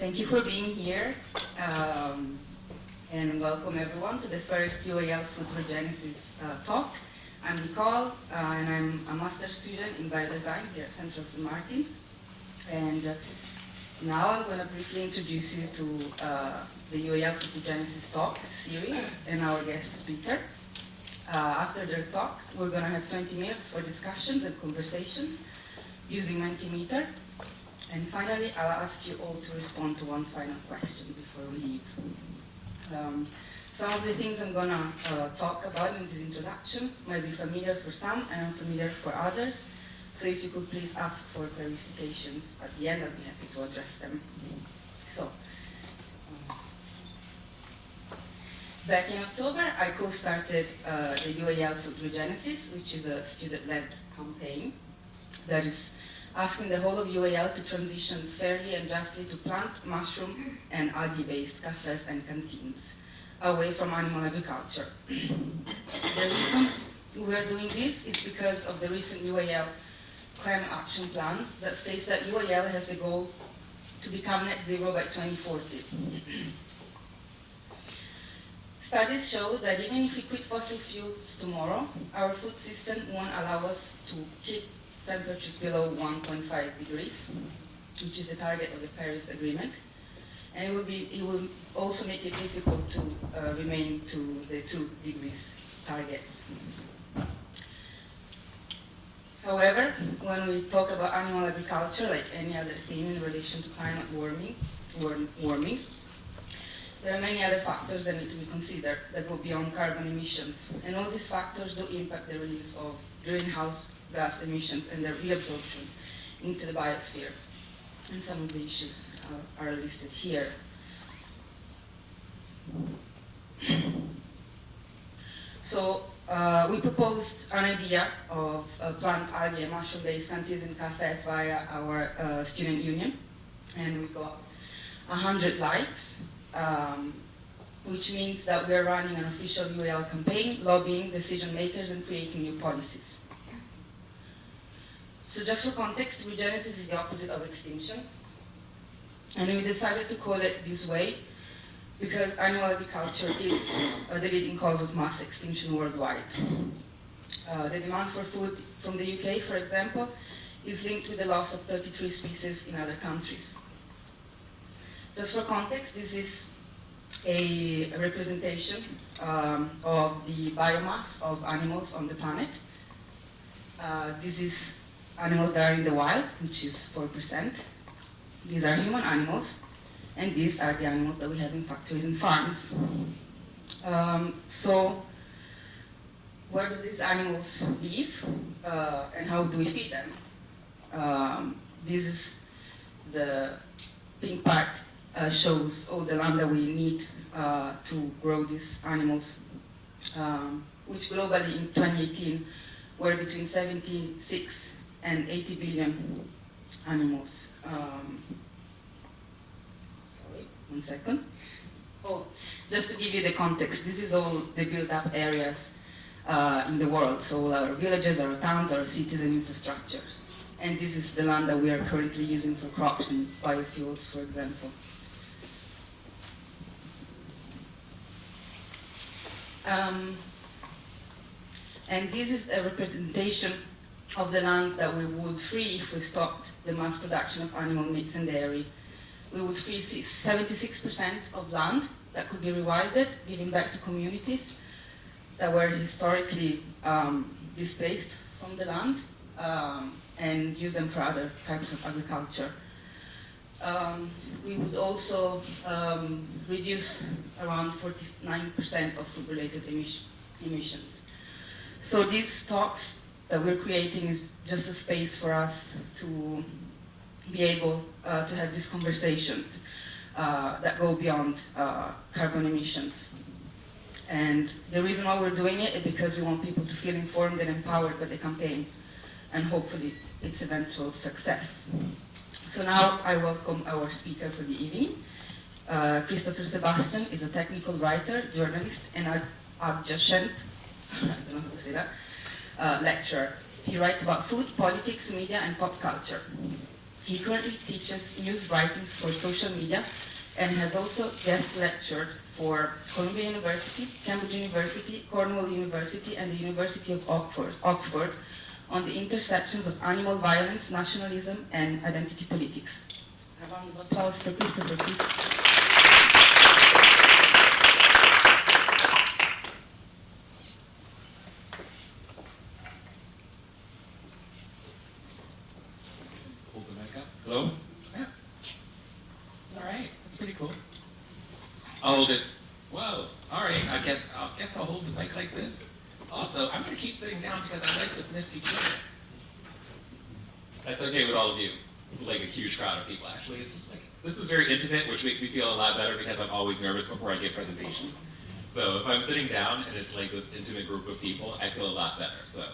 Thank you for being here, and welcome everyone to the first UAL Food Regenesis talk. I'm Nicole, and I'm a master's student in biodesign here at Central St. Martin's. And now I'm going to briefly introduce you to the UAL Food Regenesis talk series and our guest speaker. After their talk, we're going to have 20 minutes for discussions and conversations using Mentimeter. And finally, I'll ask you all to respond to one final question before we leave. Some of the things I'm going to talk about in this introduction might be familiar for some and unfamiliar for others. So if you could please ask for clarifications at the end, I'll be happy to address them. So, back in October, I co-started the UAL Food Regenesis, which is a student-led campaign that is asking the whole of UAL to transition fairly and justly to plant, mushroom, and algae-based cafes and canteens, away from animal agriculture. The reason we are doing this is because of the recent UAL Climate Action Plan that states that UAL has the goal to become net zero by 2040. Studies show that even if we quit fossil fuels tomorrow, our food system won't allow us to keep temperatures below 1.5 degrees, which is the target of the Paris Agreement. And it will also make it difficult to remain to the 2 degrees targets. However, when we talk about animal agriculture, like any other theme in relation to climate warming, there are many other factors that need to be considered that go beyond carbon emissions. And all these factors do impact the release of greenhouse gas emissions and their reabsorption into the biosphere. And some of the issues are listed here. So we proposed an idea of plant, algae, and mushroom-based canteens and cafes via our student union. And we got 100 likes. Which means that we are running an official UAL campaign, lobbying decision makers and creating new policies. So just for context, regenesis is the opposite of extinction. And we decided to call it this way because animal agriculture is the leading cause of mass extinction worldwide. The demand for food from the UK, for example, is linked with the loss of 33 species in other countries. Just for context, this is a representation of the biomass of animals on the planet. This is animals that are in the wild, which is 4%. These are human animals, and these are the animals that we have in factories and farms. So, where do these animals live, and how do we feed them? This is the pink part. Shows all the land that we need to grow these animals, which globally in 2018 were between 76 and 80 billion animals. Sorry, 1 second. Oh, just to give you the context, this is all the built-up areas in the world, so all our villages, our towns, our cities and infrastructures. And this is the land that we are currently using for crops and biofuels, for example. And this is a representation of the land that we would free if we stopped the mass production of animal meats and dairy. We would free 76% of land that could be rewilded, giving back to communities that were historically displaced from the land, and use them for other types of agriculture. We would also reduce around 49% of food-related emissions. So these talks that we're creating is just a space for us to be able to have these conversations that go beyond carbon emissions. And the reason why we're doing it is because we want people to feel informed and empowered by the campaign, and hopefully its eventual success. So now I welcome our speaker for the evening. Christopher Sebastian is a technical writer, journalist, and adjacent, sorry, I don't know how to say that, lecturer. He writes about food, politics, media, and pop culture. He currently teaches news writings for social media and has also guest lectured for Columbia University, Cambridge University, Cornell University, and the University of Oxford on the intersections of animal violence, nationalism, and identity politics. A round of applause for Christopher, please. Hold the mic up. Hello? Yeah. All right, that's pretty cool. I'll hold it. Whoa. All right. I guess I'll hold the mic like this. Also, I'm gonna keep sitting down because I like this nifty chair. That's okay with all of you. This is like a huge crowd of people. Actually, it's just like this is very intimate, which makes me feel a lot better because I'm always nervous before I give presentations. So if I'm sitting down and it's like this intimate group of people, I feel a lot better. So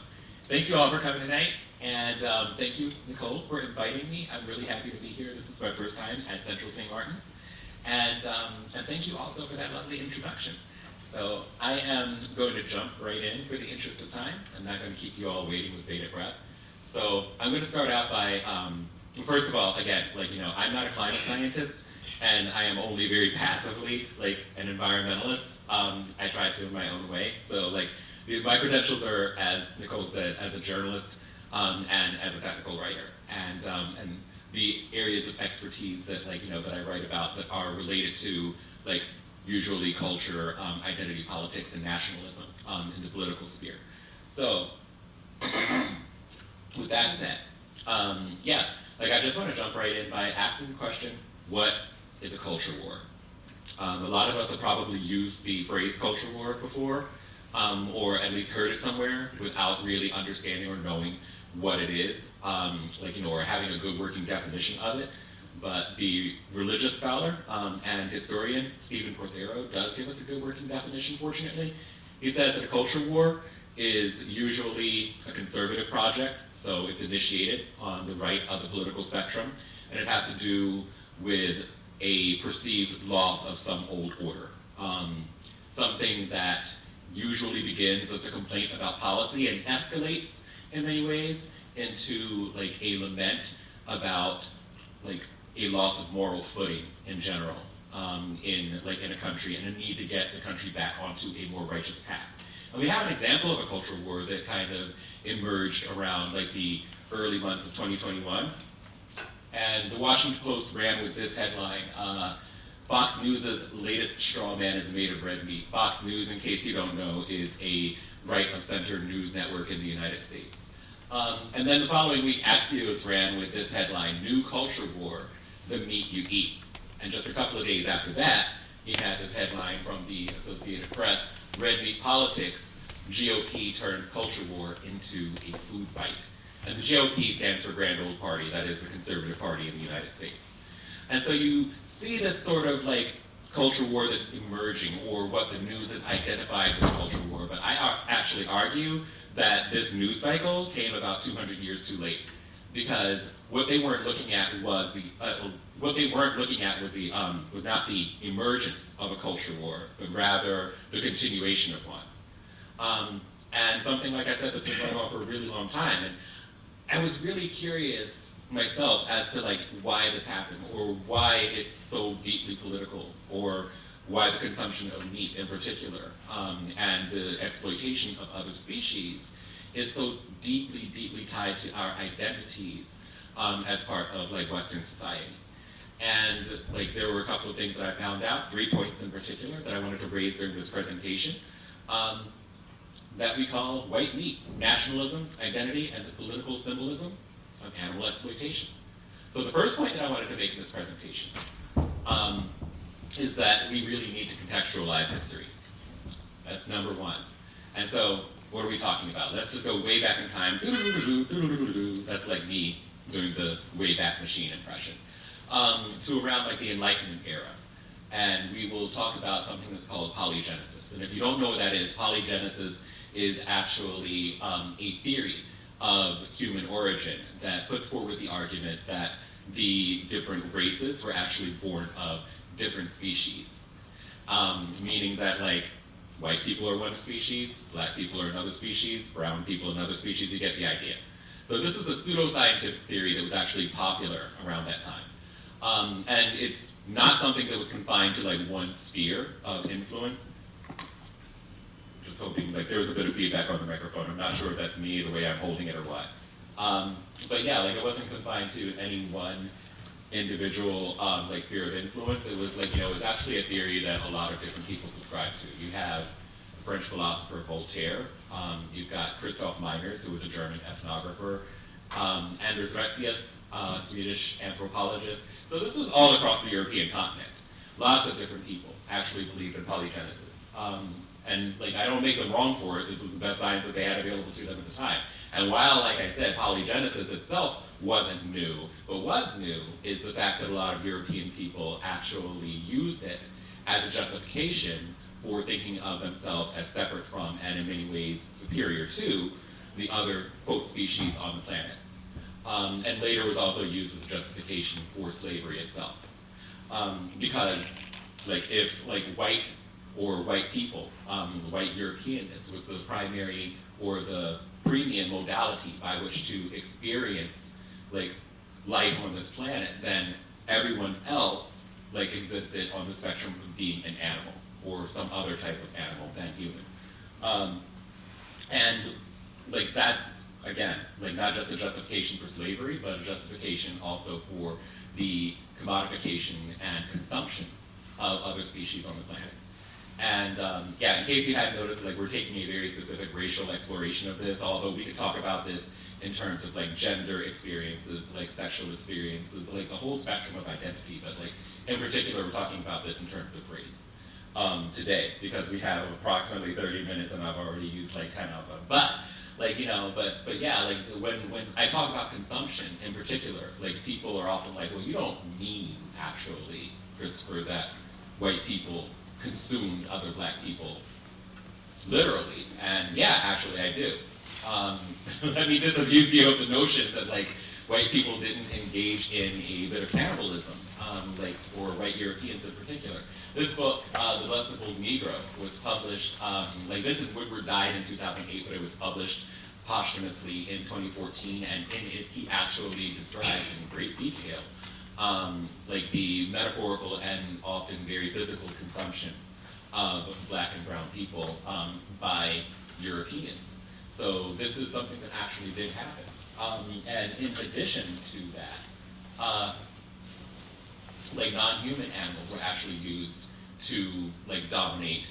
thank you all for coming tonight, and thank you, Nicole, for inviting me. I'm really happy to be here. This is my first time at Central St. Martin's. And thank you also for that lovely introduction. So I am going to jump right in for the interest of time. I'm not going to keep you all waiting with bated breath. So I'm going to start out by, first of all, again, I'm not a climate scientist, and I am only very passively an environmentalist. I try to in my own way. So my credentials are, as Nicole said, as a journalist and as a technical writer. And the areas of expertise that that I write about that are related to usually culture, identity politics, and nationalism in the political sphere. So with that said, I just want to jump right in by asking the question, what is a culture war? A lot of us have probably used the phrase culture war before, or at least heard it somewhere without really understanding or knowing what it is, or having a good working definition of it. But the religious scholar and historian, Stephen Porthero, does give us a good working definition, fortunately. He says that a culture war is usually a conservative project, so it's initiated on the right of the political spectrum, and it has to do with a perceived loss of some old order. Something that usually begins as a complaint about policy and escalates in many ways into a lament about a loss of moral footing in general in a country, and a need to get the country back onto a more righteous path. And we have an example of a cultural war that kind of emerged around the early months of 2021. And the Washington Post ran with this headline, Fox News' latest straw man is made of red meat. Fox News, in case you don't know, is a right-of-center news network in the United States. And then the following week, Axios ran with this headline, New Culture War, the meat you eat. And just a couple of days after that, he had this headline from the Associated Press, Red Meat Politics, GOP turns culture war into a food fight. And the GOP stands for Grand Old Party, that is the conservative party in the United States. And so you see this sort of culture war that's emerging, or what the news has identified as culture war, but I actually argue that this news cycle came about 200 years too late, because what they weren't looking at was was not the emergence of a culture war, but rather the continuation of one. And something, like I said, that's been going on for a really long time. And I was really curious myself as to why this happened, or why it's so deeply political, or why the consumption of meat in particular, and the exploitation of other species is so deeply, deeply tied to our identities as part of Western society. And there were a couple of things that I found out, 3 points in particular that I wanted to raise during this presentation, that we call white meat, nationalism, identity, and the political symbolism of animal exploitation. So the first point that I wanted to make in this presentation is that we really need to contextualize history. That's number one. And so what are we talking about? Let's just go way back in time. That's like me doing the Wayback Machine impression. To around the Enlightenment era. And we will talk about something that's called polygenesis. And if you don't know what that is, polygenesis is actually a theory of human origin that puts forward the argument that the different races were actually born of different species. Meaning that white people are one species, black people are another species, brown people another species, you get the idea. So this is a pseudoscientific theory that was actually popular around that time. And it's not something that was confined to like one sphere of influence. Just hoping, like there was a bit of feedback on the microphone. I'm not sure if that's me, the way I'm holding it or what. But yeah, like it wasn't confined to any one individual like sphere of influence. It was like, it was actually a theory that a lot of different people subscribe to. You have French philosopher Voltaire, you've got Christoph Meiners, who was a German ethnographer, Anders Retzius, Swedish anthropologist. So this was all across the European continent. Lots of different people actually believed in polygenesis. And like, I don't make them wrong for it. This was the best science that they had available to them at the time. And while, like I said, polygenesis itself wasn't new, what was new is the fact that a lot of European people actually used it as a justification for thinking of themselves as separate from, and in many ways superior to, the other, quote, species on the planet. And later was also used as a justification for slavery itself. Because, like, if, like, white people, white Europeanness was the primary or the premium modality by which to experience, like, life on this planet, then everyone else, like, existed on the spectrum of being an animal, or some other type of animal than human. And, like, that's, again, like, not just a justification for slavery, but a justification also for the commodification and consumption of other species on the planet. And yeah, in case you hadn't noticed, like, we're taking a very specific racial exploration of this, although we could talk about this in terms of like gender experiences, like sexual experiences, like the whole spectrum of identity, but like in particular we're talking about this in terms of race today, because we have approximately 30 minutes and I've already used like 10 of them. But like, but yeah, like when I talk about consumption in particular, like people are often like, well, you don't mean actually, Christopher, that white people consumed other black people literally. And yeah, actually I do. Let me disabuse you of the notion that like white people didn't engage in a bit of cannibalism, like, or white Europeans in particular. This book, The Delectable Negro, was published, like Vincent Woodward died in 2008, but it was published posthumously in 2014, and in it he actually describes in great detail like the metaphorical and often very physical consumption of black and brown people by Europeans. So this is something that actually did happen. And in addition to that, like non-human animals were actually used to like dominate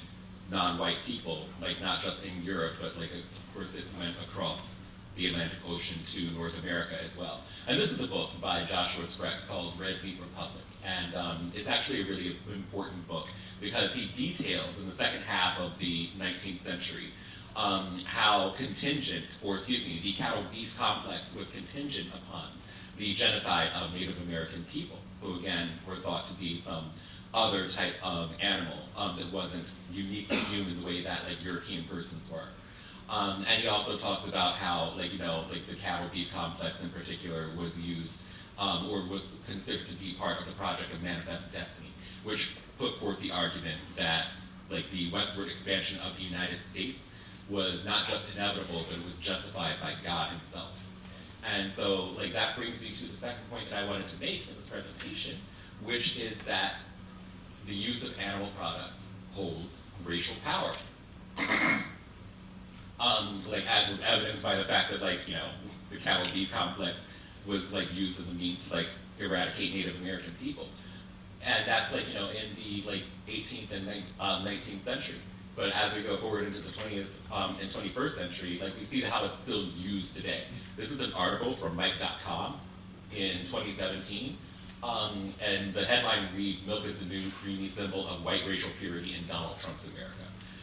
non-white people, like not just in Europe, but like of course it went across the Atlantic Ocean to North America as well. And this is a book by Joshua Sprecht called Red Meat Republic. And it's actually a really important book because he details in the second half of the 19th century how contingent, or excuse me, the cattle beef complex was contingent upon the genocide of Native American people, who again were thought to be some other type of animal that wasn't uniquely human the way that like European persons were. And he also talks about how, like, like the cattle beef complex in particular was used, or was considered to be part of the project of Manifest Destiny, which put forth the argument that, like, the westward expansion of the United States was not just inevitable, but it was justified by God himself. And so, like, that brings me to the second point that I wanted to make in this presentation, which is that the use of animal products holds racial power. Like, as was evidenced by the fact that, like, the cattle beef complex was, like, used as a means to, like, eradicate Native American people. And that's, like, in the, like, 18th and 19th century. But as we go forward into the 20th and 21st century, like, we see how it's still used today. This is an article from Mike.com in 2017. And the headline reads, "Milk is the new creamy symbol of white racial purity in Donald Trump's America."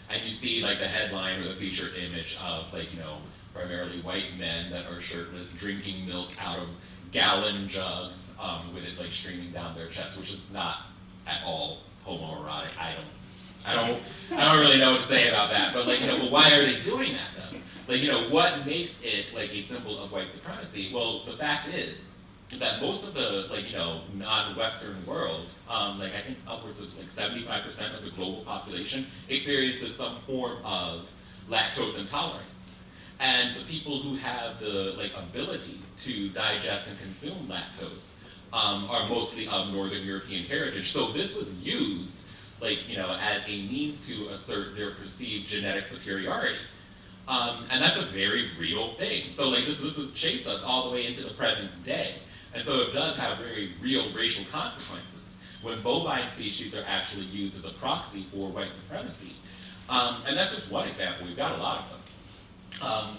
And you see, like, the headline or the featured image of, like, primarily white men that are shirtless, drinking milk out of gallon jugs, with it, like, streaming down their chest, which is not at all homoerotic. I don't really know what to say about that. But, like, well, why are they doing that, though? Like, what makes it, like, a symbol of white supremacy? Well, the fact is that most of the, like, non-Western world, like, I think upwards of, like, 75% of the global population experiences some form of lactose intolerance. And the people who have the ability to digest and consume lactose are mostly of Northern European heritage. So this was used as a means to assert their perceived genetic superiority. And that's a very real thing. So this has chased us all the way into the present day. And so it does have very real racial consequences when bovine species are actually used as a proxy for white supremacy. And that's just one example. We've got a lot of them.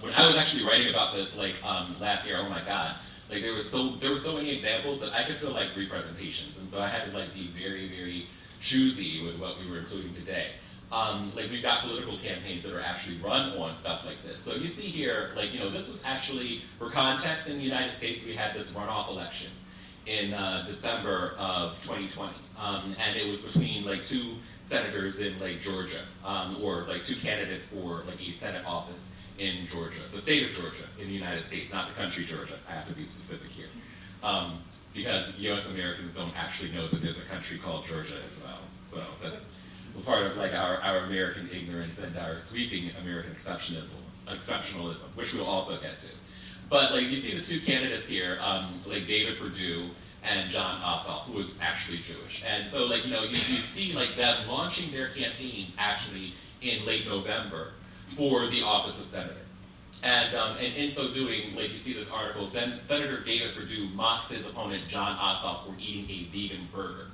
When I was actually writing about this last year, oh my God, there were so many examples that I could fill 3 presentations. And so I had to be very, very choosy with what we were including today. We've got political campaigns that are actually run on stuff like this. So you see here, this was actually, for context, in the United States, we had this runoff election in December of 2020. And it was between 2 senators in Georgia, or 2 candidates for a Senate office in Georgia, the state of Georgia in the United States, not the country Georgia. I have to be specific here. Because US Americans don't actually know that there's a country called Georgia as well. So that's part of our American ignorance and our sweeping American exceptionalism, which we'll also get to. But you see the 2 candidates here, David Perdue and John Ossoff, who was actually Jewish. And so you see them launching their campaigns actually in late November for the office of senator. And in so doing, you see this article, Senator David Perdue mocks his opponent John Ossoff for eating a vegan burger.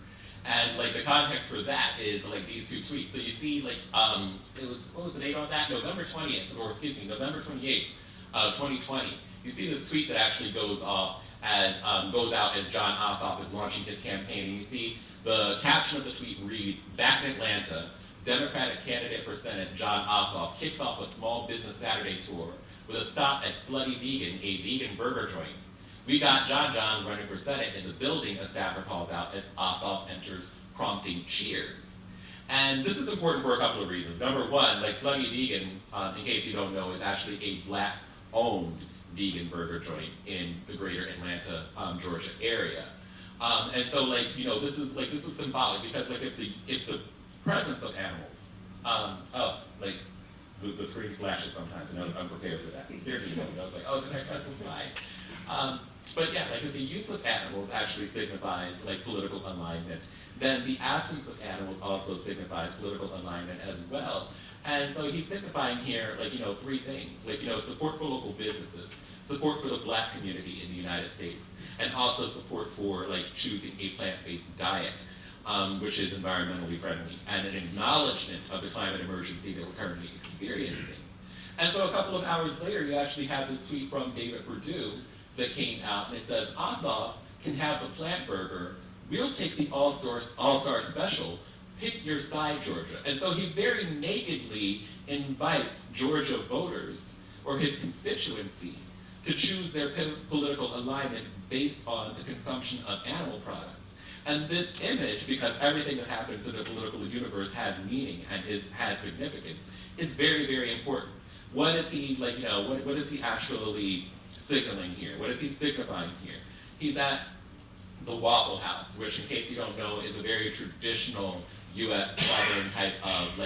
And the context for that is these 2 tweets. So you see it was, what was the date on that? November 20th, or excuse me, November 28th of 2020. You see this tweet that actually goes out as John Ossoff is launching his campaign. And you see the caption of the tweet reads, "Back in Atlanta, Democratic candidate for Senate John Ossoff kicks off a small business Saturday tour with a stop at Slutty Vegan, a vegan burger joint. We got John running for Senate in the building," a staffer calls out as Ossoff enters, prompting cheers. And this is important for a couple of reasons. Number one, Slutty Vegan, in case you don't know, is actually a Black-owned vegan burger joint in the greater Atlanta, Georgia area. And so this is symbolic because if the presence of animals, the screen flashes sometimes, and I was unprepared for that. It scared me a moment. I was like, oh, did I press the slide? But yeah, if the use of animals actually signifies political alignment, then the absence of animals also signifies political alignment as well. And so he's signifying here, 3 things, support for local businesses, support for the Black community in the United States, and also support for choosing a plant-based diet. Which is environmentally friendly, and an acknowledgement of the climate emergency that we're currently experiencing. And so a couple of hours later, you actually have this tweet from David Perdue that came out, and it says, "Ossoff can have the plant burger. We'll take the all-star special. Pick your side, Georgia." And so he very nakedly invites Georgia voters, or his constituency, to choose their political alignment based on the consumption of animal products. And this image, because everything that happens in the political universe has meaning and has significance, is very, very important. What is he what is he actually signaling here? What is he signifying here? He's at the Waffle House, which, in case you don't know, is a very traditional U.S. Southern type of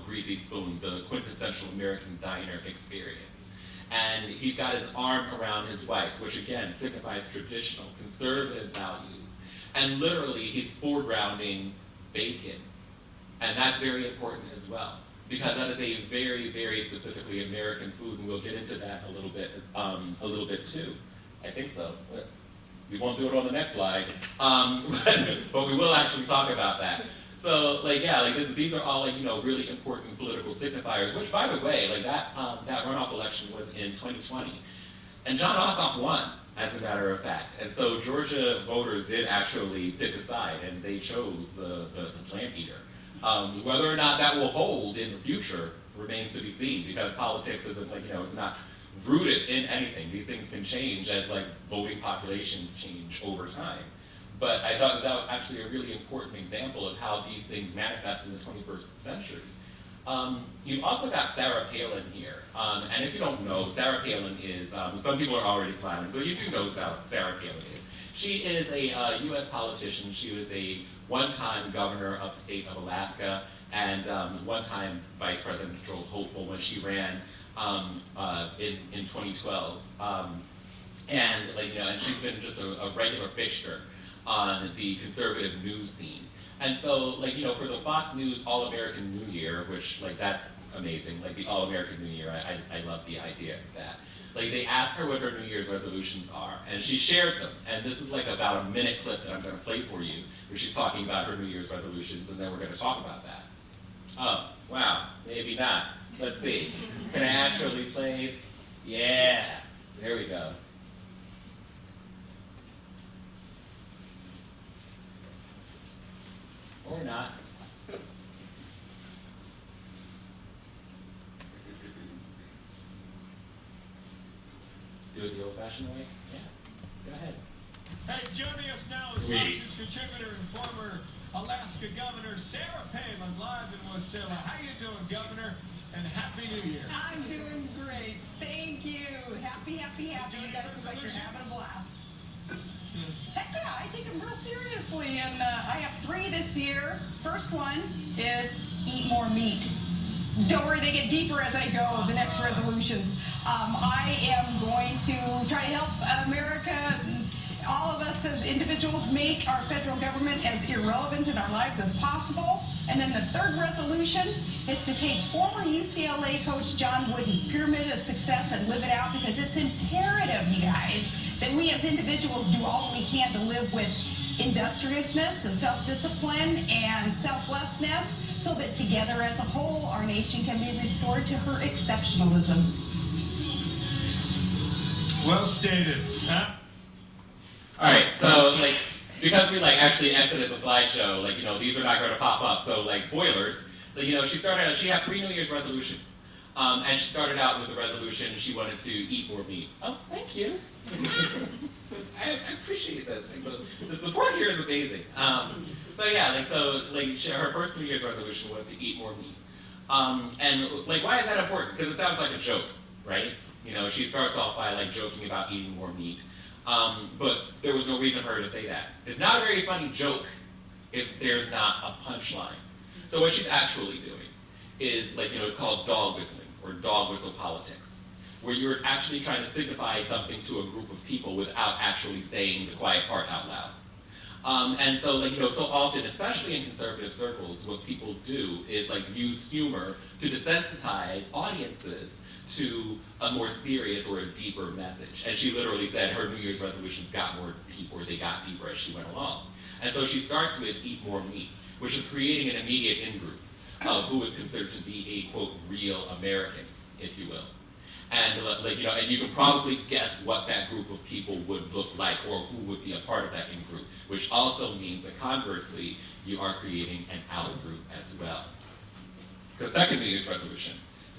greasy spoon, the quintessential American diner experience. And he's got his arm around his wife, which again signifies traditional conservative values. And literally, he's foregrounding bacon. And that's very important as well, because that is a very, very specifically American food, and we'll get into that a little bit too. I think so. We won't do it on the next slide, but we will actually talk about that. So, these are all really important political signifiers. Which, by the way, that runoff election was in 2020, and John Ossoff won, as a matter of fact. And so Georgia voters did actually pick a side, and they chose the plant eater. Whether or not that will hold in the future remains to be seen, because politics isn't it's not rooted in anything. These things can change as voting populations change over time. But I thought that was actually a really important example of how these things manifest in the 21st century. You've also got Sarah Palin here. And if you don't know, Sarah Palin is, some people are already smiling, so you do know Sarah Palin is. She is a US politician. She was a one-time governor of the state of Alaska, and one-time vice presidential hopeful when she ran in 2012. And like, you know, and she's been just a regular fixture on the conservative news scene. And so, like, you know, for the Fox News All-American New Year, which, like, that's amazing, like the All-American New Year, I love the idea of that. Like, they asked her what her New Year's resolutions are, and she shared them. And this is like about a minute clip that I'm gonna play for you, where she's talking about her New Year's resolutions, and then we're gonna talk about that. Oh, wow, maybe not. Let's see. Can I actually play it? Yeah, there we go. Or not. Do it the old-fashioned way? Yeah. Go ahead. Hey, joining us now is Fox's contributor and former Alaska Governor Sarah Palin, live in Wasilla. How you doing, Governor? And Happy New Year. I'm doing great. Thank you. Happy. You guys look like you're having a blast. Heck yeah, I take them real seriously, and I have 3 this year. First one is eat more meat. Don't worry, they get deeper as I go, the next resolutions. I am going to try to help America, and all of us as individuals, make our federal government as irrelevant in our lives as possible. And then the third resolution is to take former UCLA coach John Wooden's pyramid of success and live it out, because it's imperative, you guys, that we as individuals do all we can to live with industriousness and self-discipline and selflessness, so that together as a whole, our nation can be restored to her exceptionalism. Well stated. Huh? All right, so like, because we like actually exited the slideshow, like, you know, these are not going to pop up. So like, spoilers. Like, you know, she had 3 New Year's resolutions, and she started out with the resolution she wanted to eat more meat. Oh, thank you. I appreciate this. The support here is amazing. So yeah, like, so like, her first New Year's resolution was to eat more meat. And like, why is that important? Because it sounds like a joke, right? You know, she starts off by like joking about eating more meat. But there was no reason for her to say that. It's not a very funny joke if there's not a punchline. So what she's actually doing is, like, you know, it's called dog whistling, or dog whistle politics, where you're actually trying to signify something to a group of people without actually saying the quiet part out loud. And so, like, you know, so often, especially in conservative circles, what people do is like use humor to desensitize audiences to a more serious or a deeper message. And she literally said her New Year's resolutions got more deep, or they got deeper as she went along. And so she starts with eat more meat, which is creating an immediate in-group of who is considered to be a, quote, real American, if you will. And like, you know, and you can probably guess what that group of people would look like, or who would be a part of that in-group, which also means that conversely, you are creating an out-group as well. The second New Year's resolution: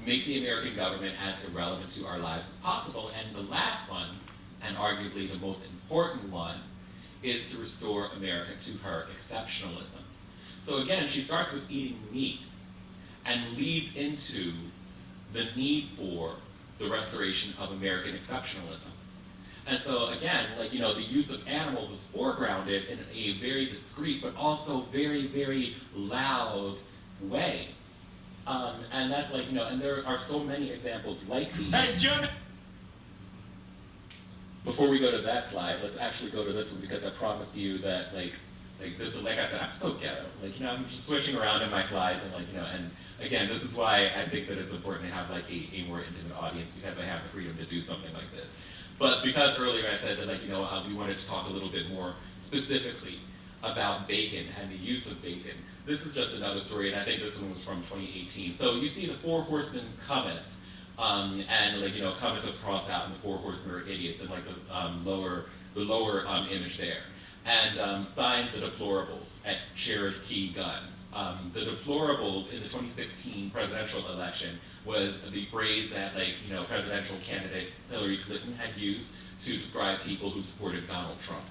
make the American government as irrelevant to our lives as possible. And the last one, and arguably the most important one, is to restore America to her exceptionalism. So again, she starts with eating meat and leads into the need for the restoration of American exceptionalism. And so again, like, you know, the use of animals is foregrounded in a very discreet, but also very, very loud way. And that's like, you know, and there are so many examples like these. Hey, Jim. Before we go to that slide, let's actually go to this one, because I promised you that, like this, like I said, I'm so ghetto. Like, you know, I'm just switching around in my slides, and like, you know, and again, this is why I think that it's important to have like a more intimate audience, because I have the freedom to do something like this. But because earlier I said that, like, you know, we wanted to talk a little bit more specifically about bacon and the use of bacon. This is just another story, and I think this one was from 2018. So you see the 4 horsemen cometh, and like, you know, cometh is crossed out, and the 4 horsemen are idiots, and like the lower image there. And signed the deplorables at Cherokee Guns. The deplorables in the 2016 presidential election was the phrase that, like, you know, presidential candidate Hillary Clinton had used to describe people who supported Donald Trump.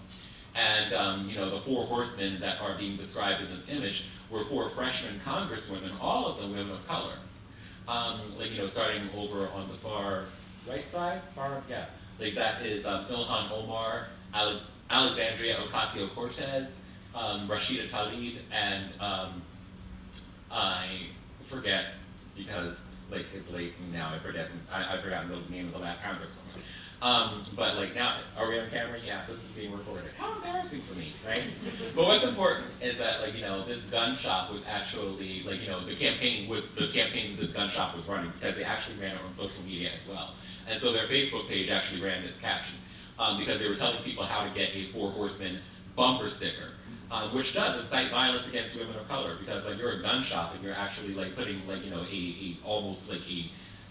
And you know, the 4 horsemen that are being described in this image were 4 freshman congresswomen, all of them women of color. Like, you know, starting over on the far right side, like that is Ilhan Omar, Alexandria Ocasio-Cortez, Rashida Tlaib, and I forget, because like it's late now, I've forgotten the name of the last congresswoman. But like now, are we on camera? Yeah, this is being recorded. How embarrassing for me, right? But what's important is that like, this gun shop was actually like, the campaign that this gun shop was running, because they actually ran it on social media as well. And so their Facebook page actually ran this caption, because they were telling people how to get a 4 Horsemen bumper sticker, which does incite violence against women of color, because like you're a gun shop and you're actually like putting like, almost like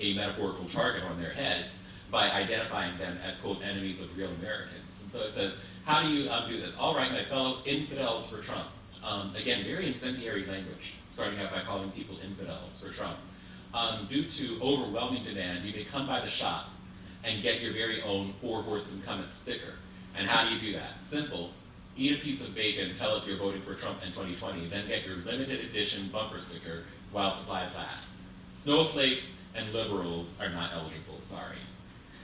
a metaphorical target on their heads by identifying them as, quote, enemies of real Americans. And so it says, how do you do this? All right, my fellow infidels for Trump. Again, very incendiary language, starting out by calling people infidels for Trump. Due to overwhelming demand, you may come by the shop and get your very own 4 Horsemen Coming sticker. And how do you do that? Simple. Eat a piece of bacon, tell us you're voting for Trump in 2020, then get your limited edition bumper sticker while supplies last. Snowflakes and liberals are not eligible, sorry.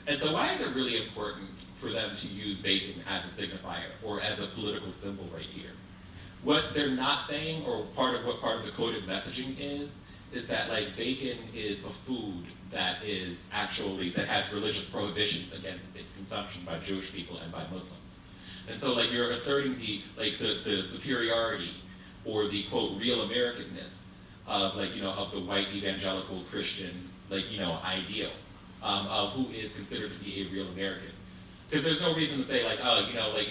And so why is it really important for them to use bacon as a signifier or as a political symbol right here? What they're not saying, or part of the coded messaging is that like bacon is a food that has religious prohibitions against its consumption by Jewish people and by Muslims. And so like you're asserting the superiority or the, quote, real Americanness of of the white evangelical Christian ideal of who is considered to be a real American. Because there's no reason to say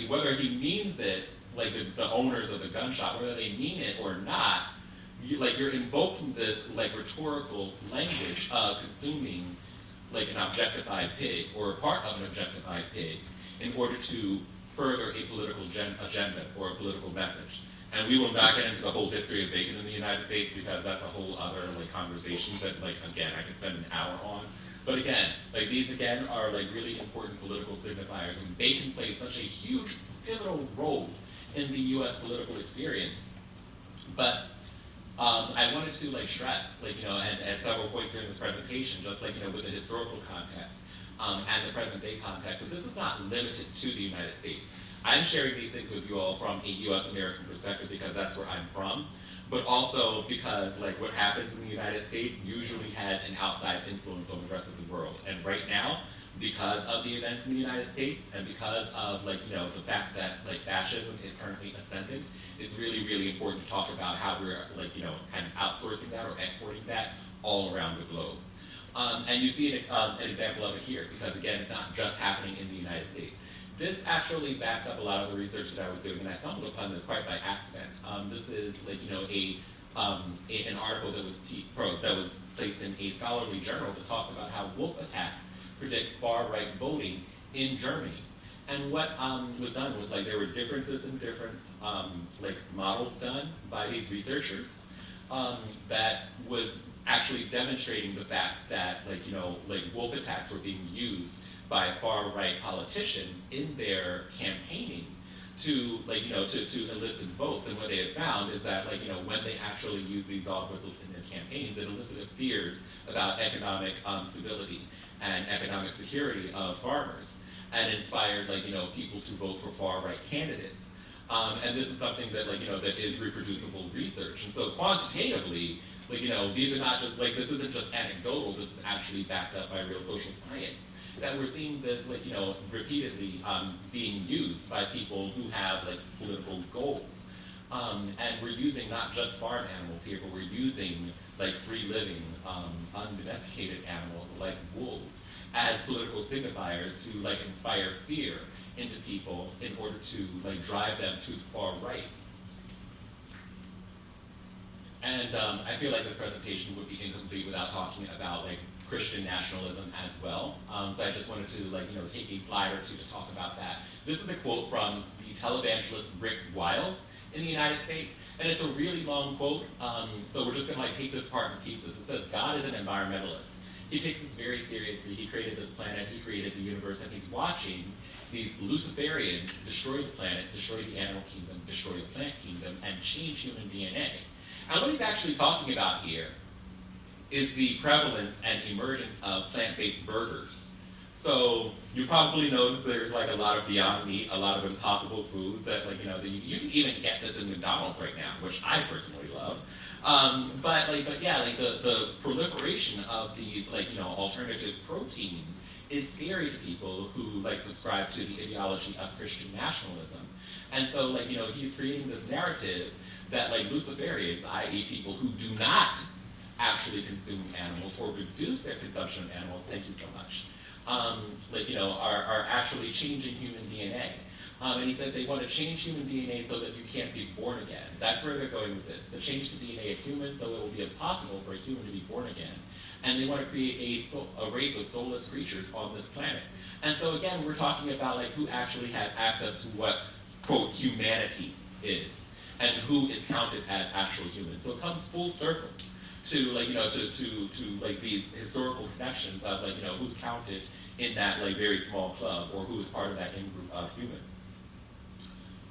whether he means it, the owners of the gun shop, whether they mean it or not, you're invoking this rhetorical language of consuming an objectified pig or a part of an objectified pig in order to further a political agenda or a political message. And we will not get into the whole history of bacon in the United States, because that's a whole other conversation that again I can spend an hour on. But again, these again are really important political signifiers, and bacon plays such a huge pivotal role in the U.S. political experience. But I wanted to stress, and at several points during this presentation, just with the historical context and the present day context, that this is not limited to the United States. I'm sharing these things with you all from a U.S. American perspective because that's where I'm from, but also because what happens in the United States usually has an outsized influence on the rest of the world. And right now, because of the events in the United States and because of the fact that fascism is currently ascendant, it's really, really important to talk about how we're kind of outsourcing that or exporting that all around the globe. And you see an example of it here, because again, it's not just happening in the United States. This actually backs up a lot of the research that I was doing, and I stumbled upon this quite by accident. This is an article that was placed in a scholarly journal that talks about how wolf attacks predict far-right voting in Germany. And what was done was there were differences in different models done by these researchers that was actually demonstrating the fact that wolf attacks were being used by far-right politicians in their campaigning to elicit votes. And what they had found is that when they actually use these dog whistles in their campaigns, it elicited fears about economic stability and economic security of farmers, and inspired people to vote for far-right candidates. And this is something that that is reproducible research. And so quantitatively, these are not just this isn't just anecdotal. This is actually backed up by real social science. That we're seeing this repeatedly being used by people who have political goals. And we're using not just farm animals here, but we're using free living, undomesticated animals like wolves as political signifiers to inspire fear into people in order to drive them to the far right. And I feel like this presentation would be incomplete without talking about Christian nationalism as well. So I just wanted to take a slide or two to talk about that. This is a quote from the televangelist Rick Wiles in the United States, and it's a really long quote. So we're just gonna take this part in pieces. It says, "God is an environmentalist. He takes this very seriously. He created this planet, he created the universe, and he's watching these Luciferians destroy the planet, destroy the animal kingdom, destroy the plant kingdom, and change human DNA." And what he's actually talking about here is the prevalence and emergence of plant-based burgers. So you probably noticed there's a lot of Beyond Meat, a lot of Impossible Foods that you can even get this in McDonald's right now, which I personally love. But yeah, like the proliferation of these alternative proteins is scary to people who subscribe to the ideology of Christian nationalism. And so he's creating this narrative that Luciferians, i.e. people who do not actually consume animals or reduce their consumption of animals, thank you so much, are actually changing human DNA. And he says they want to change human DNA so that you can't be born again. That's where they're going with this. To change the DNA of humans so it will be impossible for a human to be born again. And they want to create a race of soulless creatures on this planet. And so again, we're talking about who actually has access to what, quote, humanity is, and who is counted as actual humans. So it comes full circle to these historical connections of who's counted in that very small club, or who is part of that in-group of human.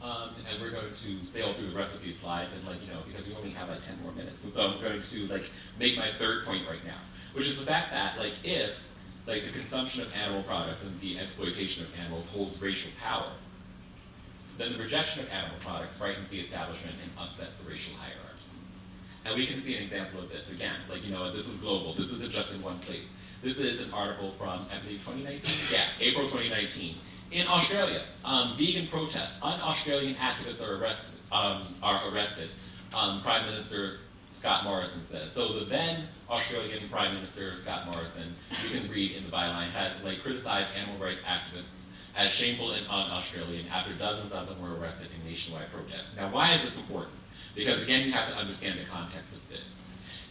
And we're going to sail through the rest of these slides, and because we only have 10 more minutes. And so I'm going to make my third point right now, which is the fact that if the consumption of animal products and the exploitation of animals holds racial power, then the rejection of animal products frightens the establishment and upsets the racial hierarchy. And we can see an example of this again. This is global. This isn't just in one place. This is an article from, I believe, 2019? Yeah, April 2019. In Australia, vegan protests. Un-Australian activists are arrested. Prime Minister Scott Morrison says. So the then Australian Prime Minister Scott Morrison, you can read in the byline, has criticized animal rights activists as shameful and un-Australian after dozens of them were arrested in nationwide protests. Now, why is this important? Because again, you have to understand the context of this.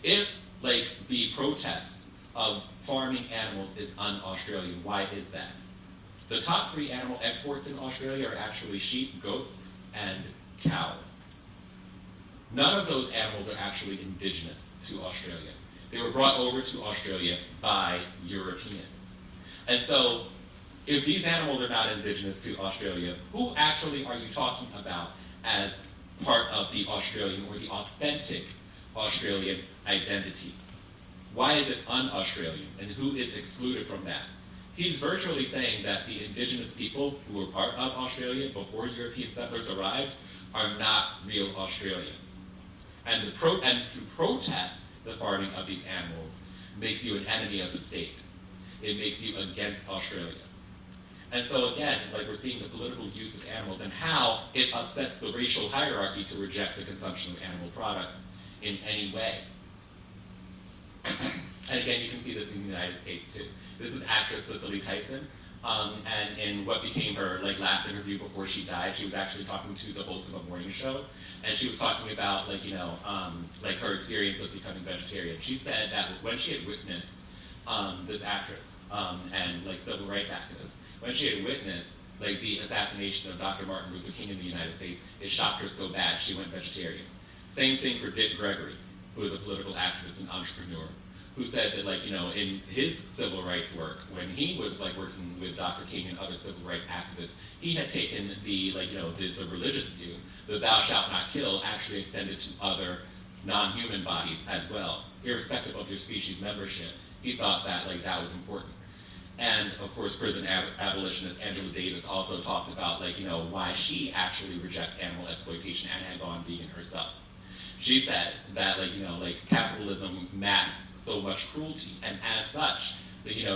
If the protest of farming animals is un-Australian, why is that? The top 3 animal exports in Australia are actually sheep, goats, and cows. None of those animals are actually indigenous to Australia. They were brought over to Australia by Europeans. And so, if these animals are not indigenous to Australia, who actually are you talking about as part of the Australian or the authentic Australian identity? Why is it un-Australian, and who is excluded from that? He's virtually saying that the indigenous people who were part of Australia before European settlers arrived are not real Australians. And to protest the farming of these animals makes you an enemy of the state. It makes you against Australia. And so again, we're seeing the political use of animals and how it upsets the racial hierarchy to reject the consumption of animal products in any way. And again, you can see this in the United States too. This is actress Cicely Tyson, and in what became her last interview before she died, she was actually talking to the host of a morning show, and she was talking about her experience of becoming vegetarian. She said that when she had witnessed this actress and civil rights activist, when she had witnessed the assassination of Dr. Martin Luther King in the United States, it shocked her so bad she went vegetarian. Same thing for Dick Gregory, who is a political activist and entrepreneur, who said that in his civil rights work, when he was working with Dr. King and other civil rights activists, he had taken the the religious view, the thou shalt not kill, actually extended to other non-human bodies as well, irrespective of your species membership. He thought that that was important. And of course, prison abolitionist Angela Davis also talks about why she actually rejects animal exploitation and had gone vegan herself. She said that capitalism masks so much cruelty, and as such,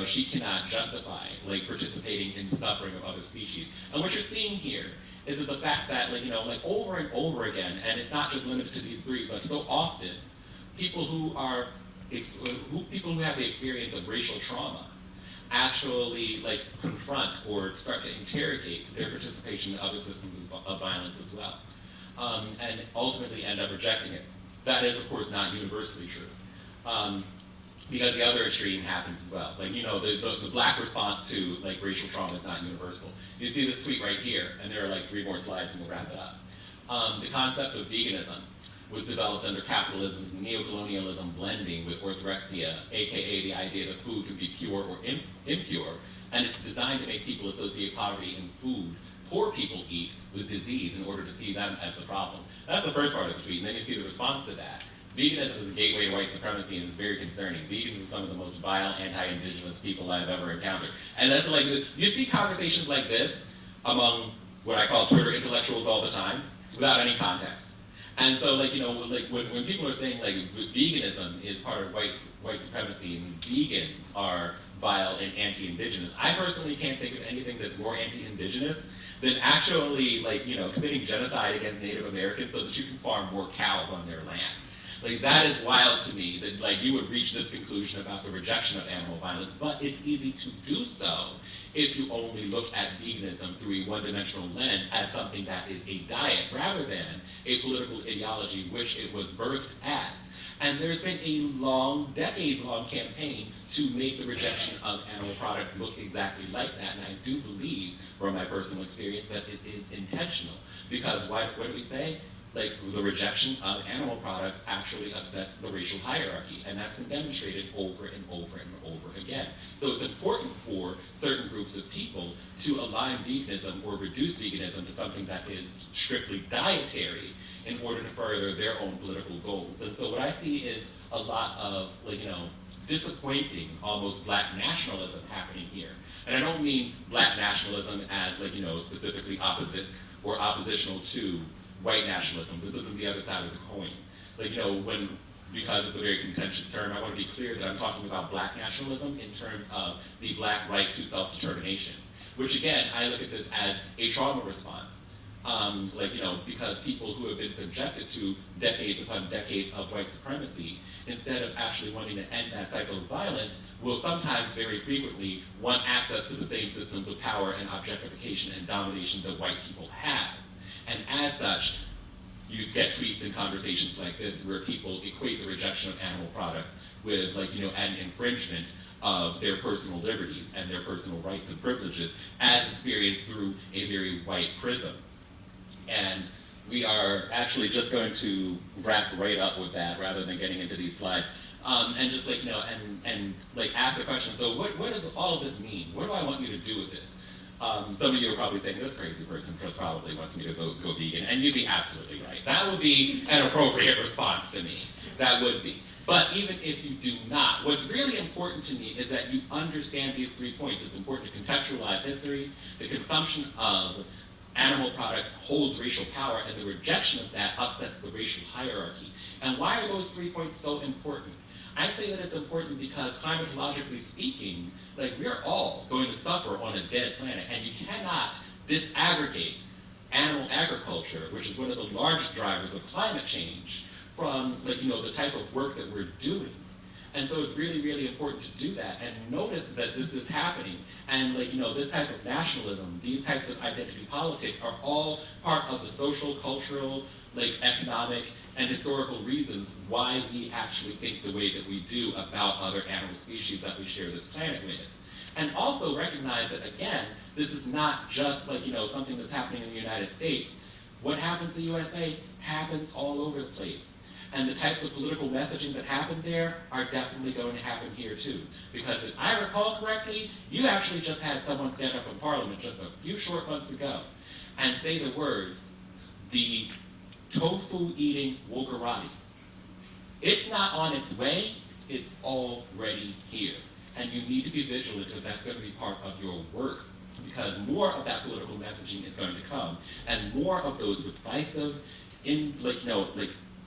she cannot justify participating in the suffering of other species. And what you're seeing here is that the fact that over and over again, and it's not just limited to these 3, but so often, people who have the experience of racial trauma actually confront or start to interrogate their participation in other systems of violence as well, and ultimately end up rejecting it. That is, of course, not universally true, because the other extreme happens as well. The black response to racial trauma is not universal. You see this tweet right here, and there are 3 more slides, and we'll wrap it up. The concept of veganism was developed under capitalism's neocolonialism blending with orthorexia, aka the idea that food can be pure or impure, and it's designed to make people associate poverty and food poor people eat with disease in order to see them as the problem. That's the first part of the tweet, and then you see the response to that. Veganism is a gateway to white supremacy, and it's very concerning. Vegans are some of the most vile anti-indigenous people I've ever encountered. And that's you see conversations like this among what I call Twitter intellectuals all the time, without any context. And so, like, like when people are saying like veganism is part of white supremacy and vegans are vile and anti-indigenous, I personally can't think of anything that's more anti-indigenous than actually, like, committing genocide against Native Americans so that you can farm more cows on their land. Like, that is wild to me that, like, you would reach this conclusion about the rejection of animal violence, but it's easy to do so if you only look at veganism through a one-dimensional lens as something that is a diet rather than a political ideology which it was birthed as. And there's been a decades-long campaign to make the rejection of animal products look exactly like that, and I do believe, from my personal experience, that it is intentional. Because what do we say? Like, the rejection of animal products actually upsets the racial hierarchy, and that's been demonstrated over and over and over again. So it's important for certain groups of people to align veganism or reduce veganism to something that is strictly dietary in order to further their own political goals. And so what I see is a lot of, like, disappointing, almost black nationalism happening here. And I don't mean black nationalism as, like, specifically opposite or oppositional to white nationalism. This isn't the other side of the coin. Like, because it's a very contentious term, I want to be clear that I'm talking about black nationalism in terms of the black right to self-determination, which again, I look at this as a trauma response. Because people who have been subjected to decades upon decades of white supremacy, instead of actually wanting to end that cycle of violence, will sometimes, very frequently, want access to the same systems of power and objectification and domination that white people have. And as such, you get tweets and conversations like this where people equate the rejection of animal products with, like, an infringement of their personal liberties and their personal rights and privileges as experienced through a very white prism. And we are actually just going to wrap right up with that rather than getting into these slides. And just, like, ask the question, so what does all of this mean? What do I want you to do with this? Some of you are probably saying, this crazy person just probably wants me to go vegan, and you'd be absolutely right. That would be an appropriate response to me. That would be. But even if you do not, what's really important to me is that you understand these 3 points. It's important to contextualize history. The consumption of animal products holds racial power, and the rejection of that upsets the racial hierarchy. And why are those 3 points so important? I say that it's important because, climatologically speaking, like, we're all going to suffer on a dead planet, and you cannot disaggregate animal agriculture, which is one of the largest drivers of climate change, from, like, the type of work that we're doing. And so it's really, really important to do that and notice that this is happening. And, like, this type of nationalism, these types of identity politics are all part of the social, cultural, like, economic and historical reasons why we actually think the way that we do about other animal species that we share this planet with. And also recognize that, again, this is not just, like, something that's happening in the United States. What happens in the USA happens all over the place. And the types of political messaging that happen there are definitely going to happen here too. Because if I recall correctly, you actually just had someone stand up in Parliament just a few short months ago and say the words, the tofu-eating wokerati. It's not on its way, it's already here. And you need to be vigilant if that's going to be part of your work, because more of that political messaging is going to come, and more of those divisive,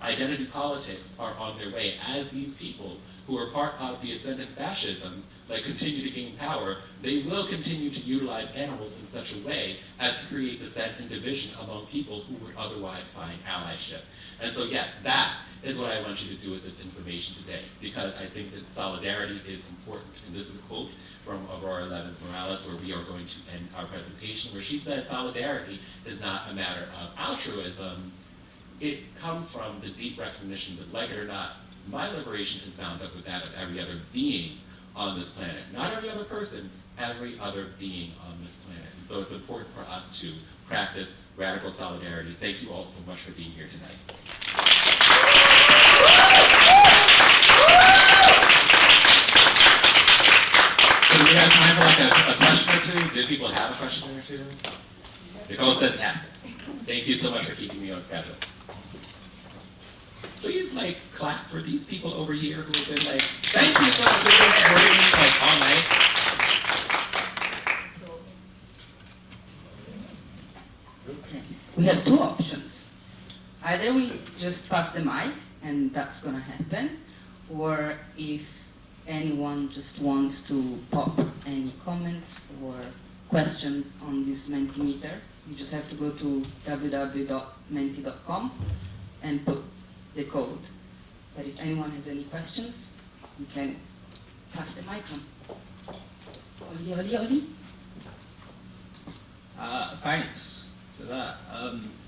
identity politics are on their way as these people who are part of the ascendant fascism continue to gain power. They will continue to utilize animals in such a way as to create dissent and division among people who would otherwise find allyship. And so yes, that is what I want you to do with this information today, because I think that solidarity is important. And this is a quote from Aurora Levins-Morales, where we are going to end our presentation, where she says solidarity is not a matter of altruism. It comes from the deep recognition that, like it or not, my liberation is bound up with that of every other being on this planet. Not every other person, every other being on this planet. And so it's important for us to practice radical solidarity. Thank you all so much for being here tonight. So we have time for a question or two. Do people have a question or two? Nicole says yes. Thank you so much for keeping me on schedule. Please clap for these people over here who have been thank you so much for supporting me all night. Okay. We have two options. either we just pass the mic, and that's gonna happen, or if anyone just wants to pop any comments or questions on this Mentimeter, you just have to go to www.menti.com and put the code. But if anyone has any questions, you can pass the mic on. Oli, oli, oli. Thanks for that,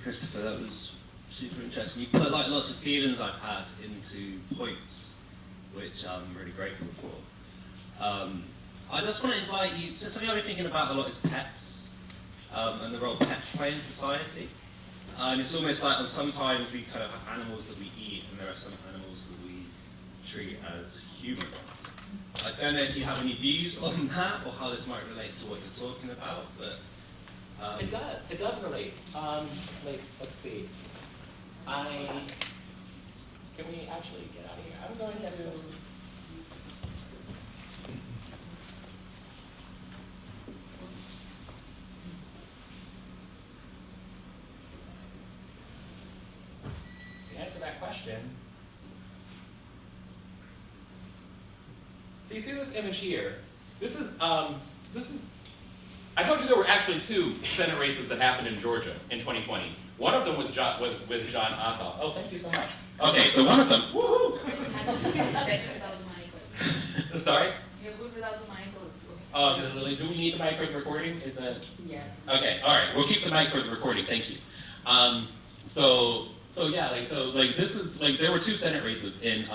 Christopher. That was super interesting. You put like lots of feelings I've had into points, which I'm really grateful for. I just want to invite you. So something I've been thinking about a lot is pets and the role pets play in society. And it's almost like sometimes we kind of have animals that we eat, and there are some animals that we treat as humans. I don't know if you have any views on that or how this might relate to what you're talking about, but It does relate. Let's see. Can we actually get out of here? I'm going to. To answer that question, so you see this image here. This is. I told you there were actually 2 Senate races that happened in Georgia in 2020. One of them was with John Ossoff. Oh, thank you so much. Okay, so one of them. Woohoo! Sorry? You're good without the mic. Oh, do we need the mic for the recording? Is that? Yeah. Okay, all right. We'll keep the mic for the recording. Thank you. This is there were 2 Senate races in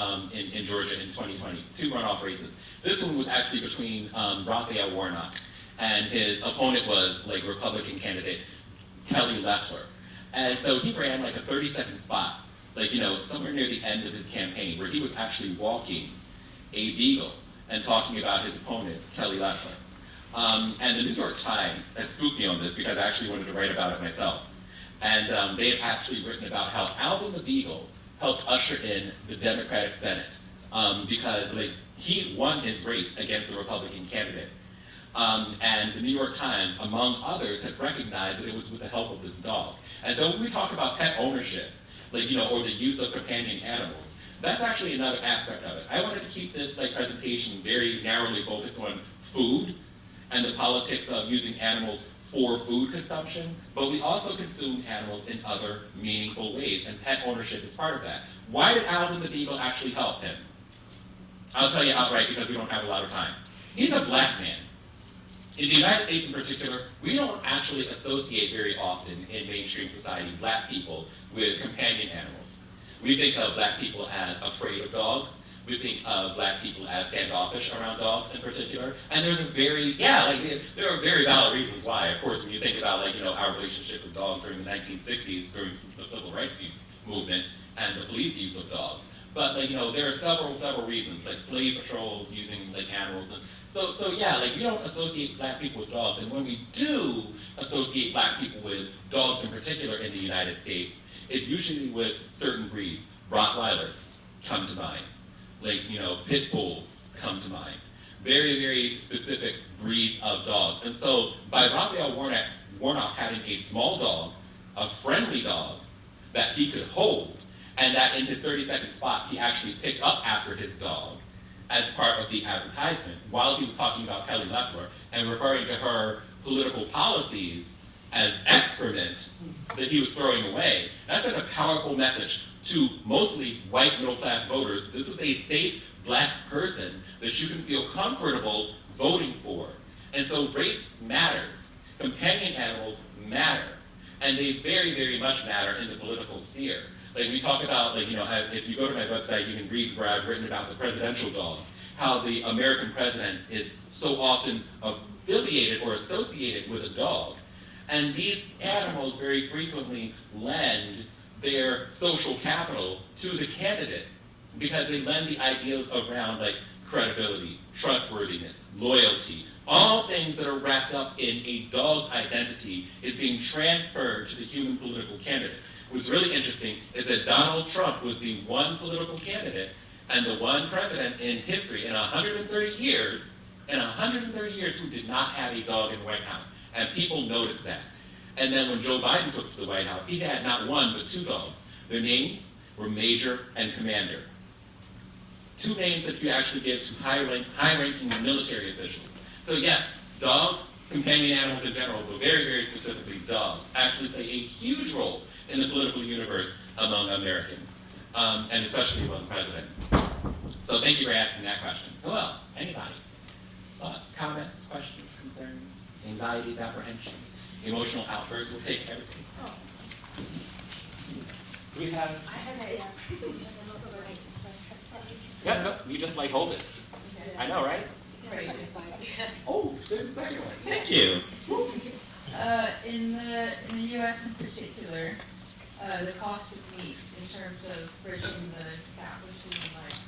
Georgia in 2020, 2 runoff races. This one was actually between Raphael Warnock, and his opponent was Republican candidate Kelly Loeffler. And so he ran a 30-second spot, somewhere near the end of his campaign, where he was actually walking a beagle and talking about his opponent, Kelly Loeffler. And the New York Times had scooped me on this because I actually wanted to write about it myself. And they had actually written about how Alvin the Beagle helped usher in the Democratic Senate because he won his race against the Republican candidate. And the New York Times, among others, had recognized that it was with the help of this dog. And so when we talk about pet ownership, or the use of companion animals, that's actually another aspect of it. I wanted to keep this presentation very narrowly focused on food and the politics of using animals for food consumption, but we also consume animals in other meaningful ways, and pet ownership is part of that. Why did Alvin the Beagle actually help him? I'll tell you outright because we don't have a lot of time. He's a black man. In the United States in particular, we don't actually associate very often in mainstream society black people with companion animals. We think of black people as afraid of dogs. We think of black people as standoffish around dogs in particular. And there's there are very valid reasons why. Of course, when you think about our relationship with dogs during the 1960s, during the civil rights movement and the police use of dogs. But there are several reasons, like slave patrols using animals, and we don't associate black people with dogs. And when we do associate black people with dogs in particular in the United States, it's usually with certain breeds. Rottweilers come to mind, pit bulls come to mind. Very, very specific breeds of dogs. And so by Raphael Warnock having a small dog, a friendly dog that he could hold, and that in his 30-second spot, he actually picked up after his dog as part of the advertisement while he was talking about Kelly Loeffler and referring to her political policies as excrement that he was throwing away. That's a powerful message to mostly white middle-class voters. This is a safe black person that you can feel comfortable voting for. And so race matters. Companion animals matter. And they very, very much matter in the political sphere. We talk about, if you go to my website, you can read where I've written about the presidential dog, how the American president is so often affiliated or associated with a dog. And these animals very frequently lend their social capital to the candidate because they lend the ideals around credibility, trustworthiness, loyalty, all things that are wrapped up in a dog's identity is being transferred to the human political candidate. What's really interesting is that Donald Trump was the one political candidate and the one president in history in 130 years who did not have a dog in the White House. And people noticed that. And then when Joe Biden took to the White House, he had not one, but 2 dogs. Their names were Major and Commander. 2 names that you actually give to high-ranking military officials. So yes, dogs, companion animals in general, but very, very specifically dogs, actually play a huge role in the political universe among Americans, and especially among presidents. So thank you for asking that question. Who else? Anybody? Thoughts, comments, questions, concerns, anxieties, apprehensions, emotional outbursts? We'll take everything. Oh. Do we have? I have a, Yeah, no, you just like hold it. I know, right? Crazy. Oh, there's a second one. Thank you. In the U.S. in particular, the cost of meat in terms of bridging the gap between like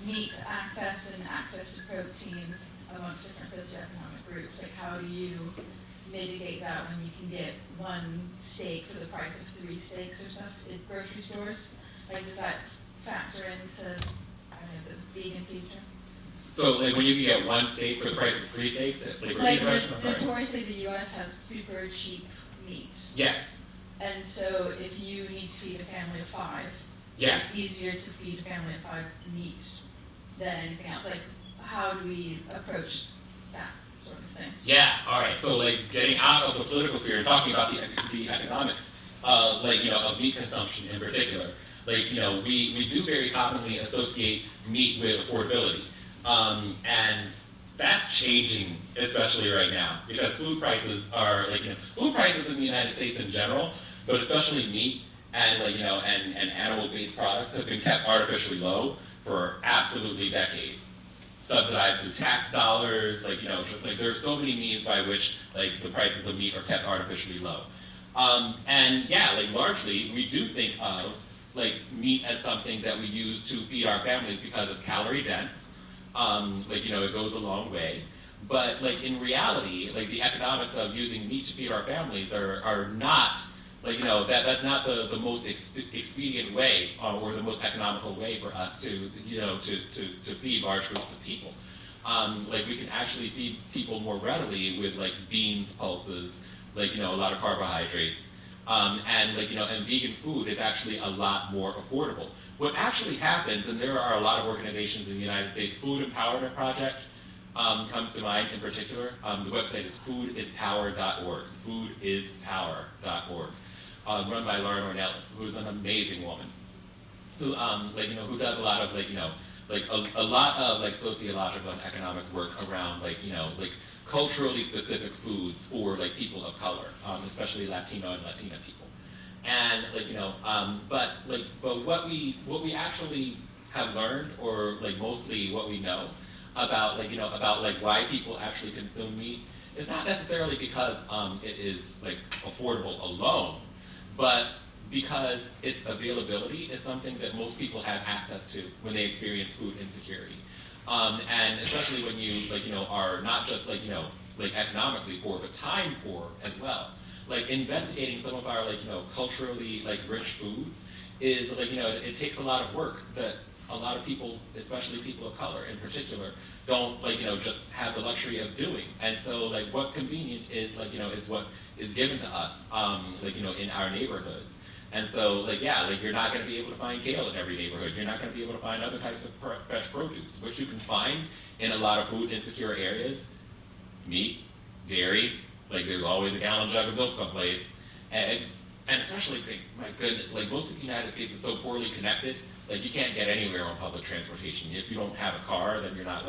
meat access and access to protein amongst different socioeconomic groups, like how do you mitigate that when you can get 1 steak for the price of 3 steaks or stuff at grocery stores? Like, does that factor into, I don't know, the vegan future? So, like, when you can get 1 steak for the price of 3 steaks, like notoriously the U.S. has super cheap meat. Yes. And so if you need to feed a family of 5, Yes. it's easier to feed a family of 5 meat than anything else. Like, how do we approach that sort of thing? Yeah. All right. So, like, getting out of the political sphere and talking about the economics of, like, of meat consumption in particular. Like, we do very commonly associate meat with affordability. And that's changing, especially right now, because food prices are food prices in the United States in general, but especially meat and and animal-based products have been kept artificially low for absolutely decades, subsidized through tax dollars. There's so many means by which the prices of meat are kept artificially low. And yeah, largely we do think of meat as something that we use to feed our families because it's calorie dense. It goes a long way. But in reality, the economics of using meat to feed our families are not, that's not the most expedient way or the most economical way for us to feed large groups of people. We can actually feed people more readily with beans, pulses, a lot of carbohydrates. And vegan food is actually a lot more affordable. What actually happens, and there are a lot of organizations in the United States, Food Empowerment Project comes to mind in particular. The website is foodispower.org, foodispower.org, run by Lauren Ornelas, who's an amazing woman, who who does a lot of a lot of sociological and economic work around culturally specific foods for people of color, especially Latino and Latina people. And but what we actually have learned, or mostly what we know about why people actually consume meat, is not necessarily because it is affordable alone, but because its availability is something that most people have access to when they experience food insecurity. And especially when you are not just economically poor, but time poor as well. Investigating some of our culturally rich foods is it takes a lot of work that a lot of people, especially people of color in particular, don't just have the luxury of doing. And so what's convenient is is what is given to us in our neighborhoods. And so you're not going to be able to find kale in every neighborhood. You're not going to be able to find other types of fresh produce, which you can find in a lot of food insecure areas. Meat, dairy, there's always a gallon jug of milk someplace, eggs, and especially, my goodness, most of the United States is so poorly connected, you can't get anywhere on public transportation. If you don't have a car, then you're not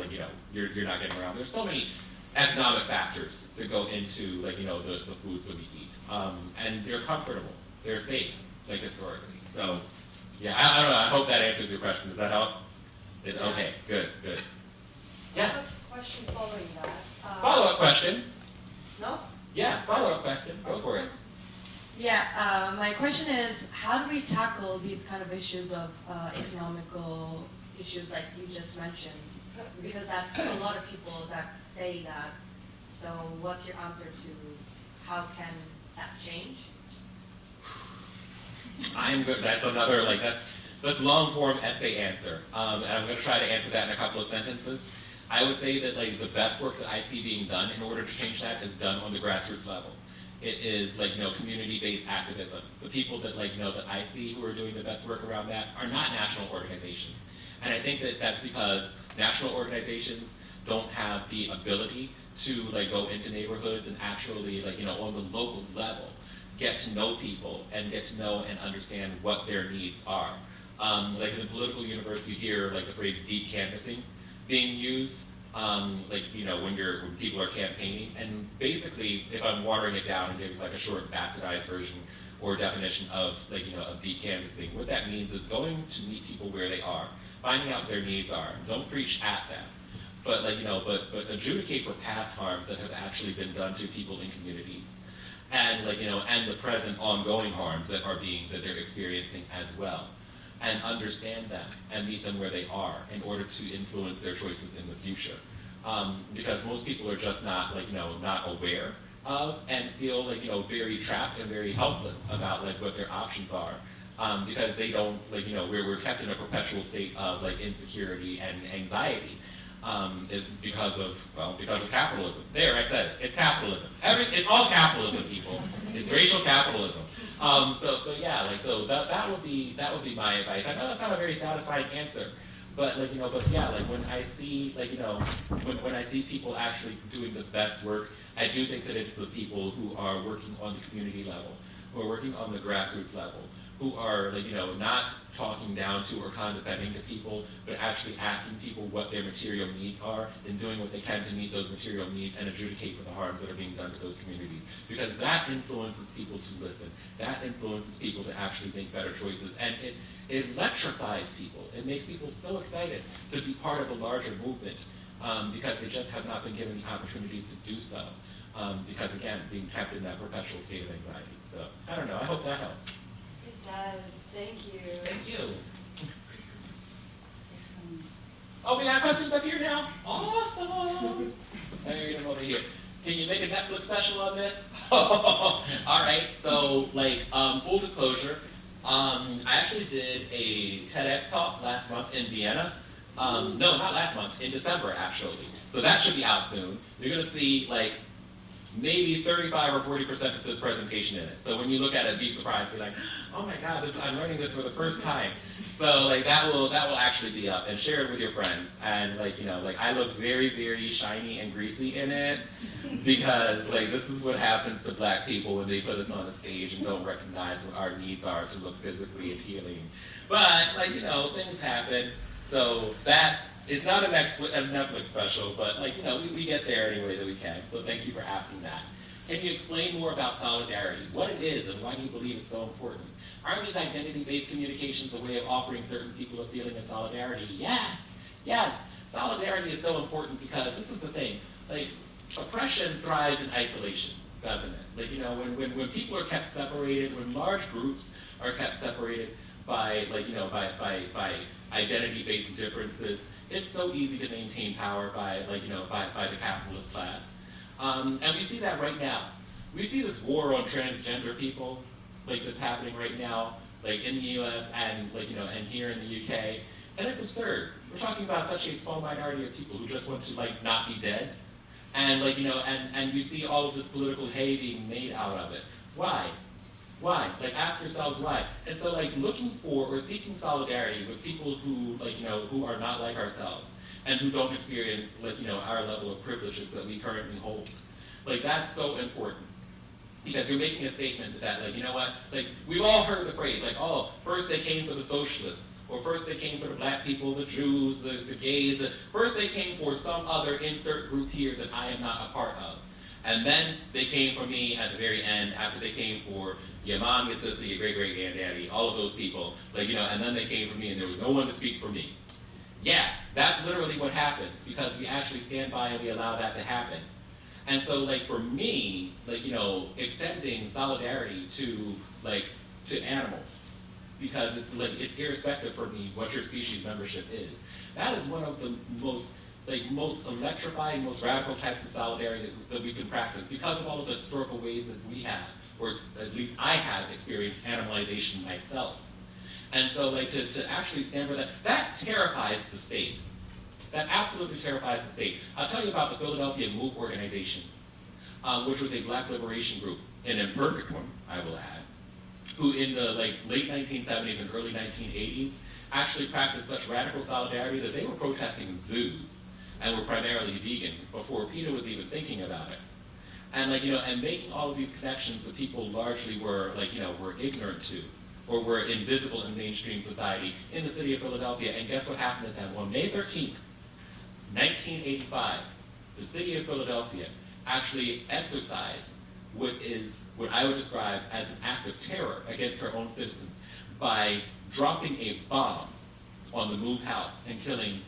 you're not getting around. There's so many economic factors that go into the foods that we eat, and they're comfortable, they're safe, historically. So yeah, I don't know. I hope that answers your question. Does that help? Okay, good. Yes. I have a question following that. Follow-up question. No? Yeah, follow-up question. Go for it. Yeah, my question is, how do we tackle these kind of issues of economical issues like you just mentioned? Because that's a lot of people that say that. So what's your answer to how can that change? I'm good. That's another, that's long form essay answer. And I'm going to try to answer that in a couple of sentences. I would say that the best work that I see being done in order to change that is done on the grassroots level. It is like, community-based activism. The people that that I see who are doing the best work around that are not national organizations. And I think that that's because national organizations don't have the ability to go into neighborhoods and actually on the local level get to know people and get to know and understand what their needs are. Like in the political universe, you hear the phrase deep canvassing being used. When people are campaigning, and basically, if I'm watering it down and giving a short bastardized version or definition of of deep canvassing, what that means is going to meet people where they are, finding out what their needs are. Don't preach at them, but but adjudicate for past harms that have actually been done to people in communities, and and the present ongoing harms that they're experiencing as well. And understand them and meet them where they are in order to influence their choices in the future. Because most people are just not not aware of and feel very trapped and very helpless about what their options are. Because they don't we're kept in a perpetual state of insecurity and anxiety. Because of capitalism. There, I said it. It's capitalism. It's all capitalism, people. It's racial capitalism. So yeah, so that would be my advice. I know that's not a very satisfying answer, but when I see when I see people actually doing the best work, I do think that it's the people who are working on the community level, who are working on the grassroots level, who are not talking down to or condescending to people, but actually asking people what their material needs are and doing what they can to meet those material needs and adjudicate for the harms that are being done to those communities. Because that influences people to listen. That influences people to actually make better choices. And it electrifies people. It makes people so excited to be part of a larger movement because they just have not been given the opportunities to do so. Because again, being kept in that perpetual state of anxiety. So I don't know, I hope that helps. It does. Thank you. Thank you. Oh, we got questions up here now? Awesome. Let me read them over here. Can you make a Netflix special on this? All right, so full disclosure, I actually did a TEDx talk last month in Vienna. No, not last month, in December actually. So that should be out soon. You're gonna see maybe 35 or 40% of this presentation in it. So when you look at it, be surprised, be like, oh my God, I'm learning this for the first time. So that will actually be up, and share it with your friends. And I look very, very shiny and greasy in it because this is what happens to Black people when they put us on a stage and don't recognize what our needs are to look physically appealing. But things happen. So that it's not a Netflix special, but we get there any way that we can. So thank you for asking that. Can you explain more about solidarity, what it is, and why do you believe it's so important? Aren't these identity-based communications a way of offering certain people a feeling of solidarity? Yes, yes. Solidarity is so important because this is the thing. Oppression thrives in isolation, doesn't it? When people are kept separated, when large groups are kept separated by by identity-based differences, it's so easy to maintain power by the capitalist class. And we see that right now. We see this war on transgender people that's happening right now, in the US and and here in the UK. And it's absurd. We're talking about such a small minority of people who just want to not be dead. And and you see all of this political hay being made out of it. Why? Why? Ask yourselves why. And so looking for or seeking solidarity with people who who are not like ourselves and who don't experience our level of privileges that we currently hold. That's so important. Because you're making a statement that you know what? We've all heard the phrase oh, first they came for the socialists, or first they came for the Black people, the Jews, the gays, first they came for some other insert group here that I am not a part of. And then they came for me at the very end, after they came for your mom, your sister, your great-great-granddaddy, all of those people, and then they came for me and there was no one to speak for me. Yeah, that's literally what happens, because we actually stand by and we allow that to happen. And so for me, extending solidarity to animals, because it's irrespective for me what your species membership is. That is one of the most electrifying, most radical types of solidarity that we can practice because of all of the historical ways that we have, or at least I have experienced animalization myself. And so to actually stand for that, that terrifies the state. That absolutely terrifies the state. I'll tell you about the Philadelphia Move organization. which was a black liberation group, an imperfect one, I will add, who in the late 1970s and early 1980s actually practiced such radical solidarity that they were protesting zoos and were primarily vegan before PETA was even thinking about it. And and making all of these connections that people largely were were ignorant to, or were invisible in mainstream society in the city of Philadelphia. And guess what happened to them? On May 13th, 1985, the city of Philadelphia actually exercised what I would describe as an act of terror against her own citizens by dropping a bomb on the Move House and killing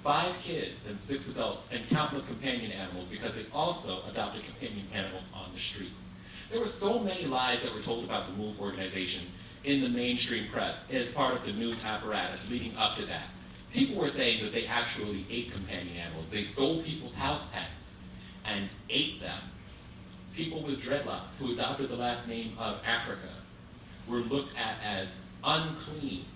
5 kids and 6 adults and countless companion animals because they also adopted companion animals on the street. There were so many lies that were told about the Move organization in the mainstream press as part of the news apparatus leading up to that. People were saying that they actually ate companion animals. They stole people's house pets and ate them. People with dreadlocks who adopted the last name of Africa were looked at as unclean,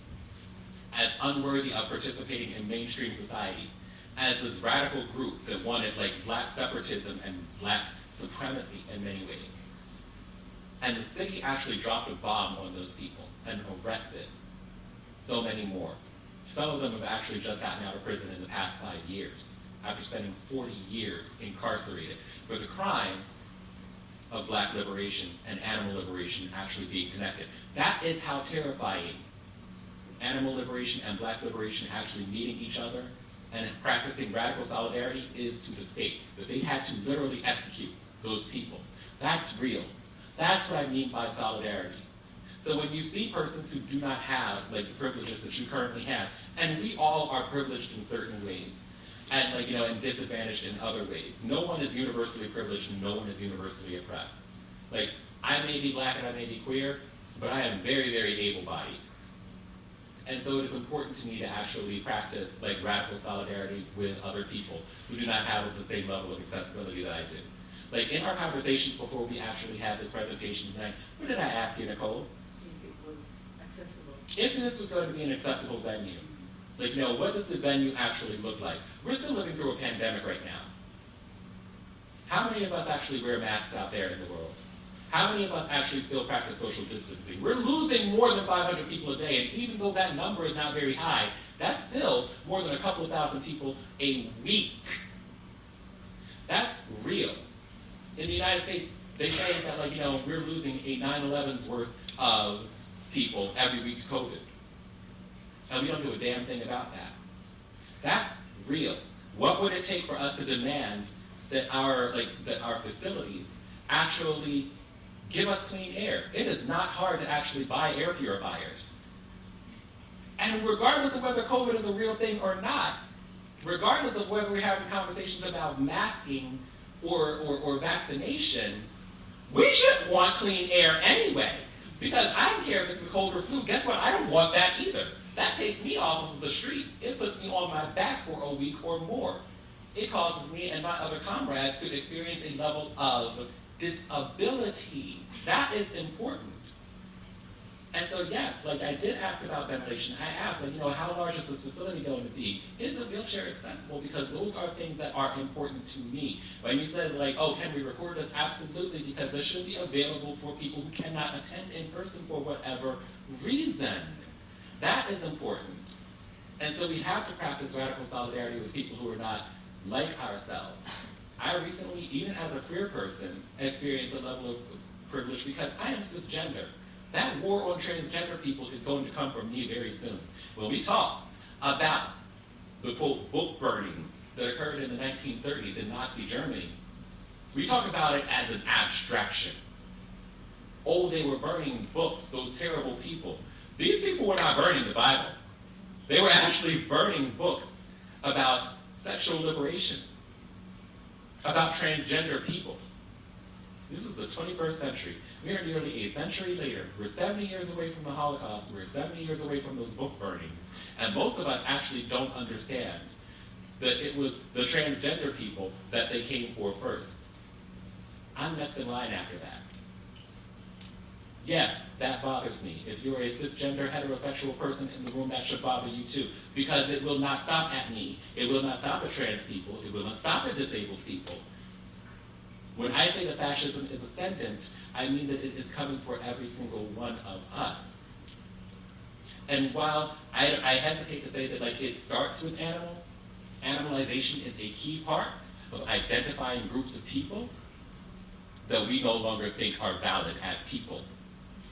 as unworthy of participating in mainstream society, as this radical group that wanted black separatism and black supremacy in many ways. And the city actually dropped a bomb on those people and arrested so many more. Some of them have actually just gotten out of prison in the past 5 years, after spending 40 years incarcerated for the crime of black liberation and animal liberation actually being connected. That is how terrifying animal liberation and black liberation actually meeting each other and practicing radical solidarity is to the state, that they had to literally execute those people. That's real. That's what I mean by solidarity. So when you see persons who do not have the privileges that you currently have, and we all are privileged in certain ways, and and disadvantaged in other ways. No one is universally privileged and no one is universally oppressed. I may be black and I may be queer, but I am very, very able-bodied. And so it is important to me to actually practice radical solidarity with other people who do not have the same level of accessibility that I do. In our conversations before we actually had this presentation tonight, what did I ask you, Nicole? If it was accessible. If this was going to be an accessible venue, what does the venue actually look like? We're still living through a pandemic right now. How many of us actually wear masks out there in the world? How many of us actually still practice social distancing? We're losing more than 500 people a day, and even though that number is not very high, that's still more than a couple of thousand people a week. That's real. In the United States, they say that we're losing a 9/11's worth of people every week to COVID. And we don't do a damn thing about that. That's real. What would it take for us to demand that our facilities actually give us clean air? It is not hard to actually buy air purifiers. And regardless of whether COVID is a real thing or not, regardless of whether we're having conversations about masking or vaccination, we should want clean air anyway. Because I don't care if it's a cold or flu. Guess what? I don't want that either. That takes me off of the street. It puts me on my back for a week or more. It causes me and my other comrades to experience a level of disability. That is important. And so yes, I did ask about ventilation. I asked, how large is this facility going to be? Is a wheelchair accessible? Because those are things that are important to me. When you said oh, can we record this? Absolutely, because this should be available for people who cannot attend in person for whatever reason. That is important. And so we have to practice radical solidarity with people who are not like ourselves. I recently, even as a queer person, experienced a level of privilege because I am cisgender. That war on transgender people is going to come from me very soon. When we talk about the, quote, book burnings that occurred in the 1930s in Nazi Germany, we talk about it as an abstraction. Oh, they were burning books, those terrible people. These people were not burning the Bible. They were actually burning books about sexual liberation, about transgender people. This is the 21st century. We are nearly a century later. We're 70 years away from the Holocaust. We're 70 years away from those book burnings. And most of us actually don't understand that it was the transgender people that they came for first. I'm next in line after that. Yeah, that bothers me. If you're a cisgender heterosexual person in the room, that should bother you too. Because it will not stop at me. It will not stop at trans people. It will not stop at disabled people. When I say that fascism is ascendant, I mean that it is coming for every single one of us. And while I hesitate to say that like it starts with animals, animalization is a key part of identifying groups of people that we no longer think are valid as people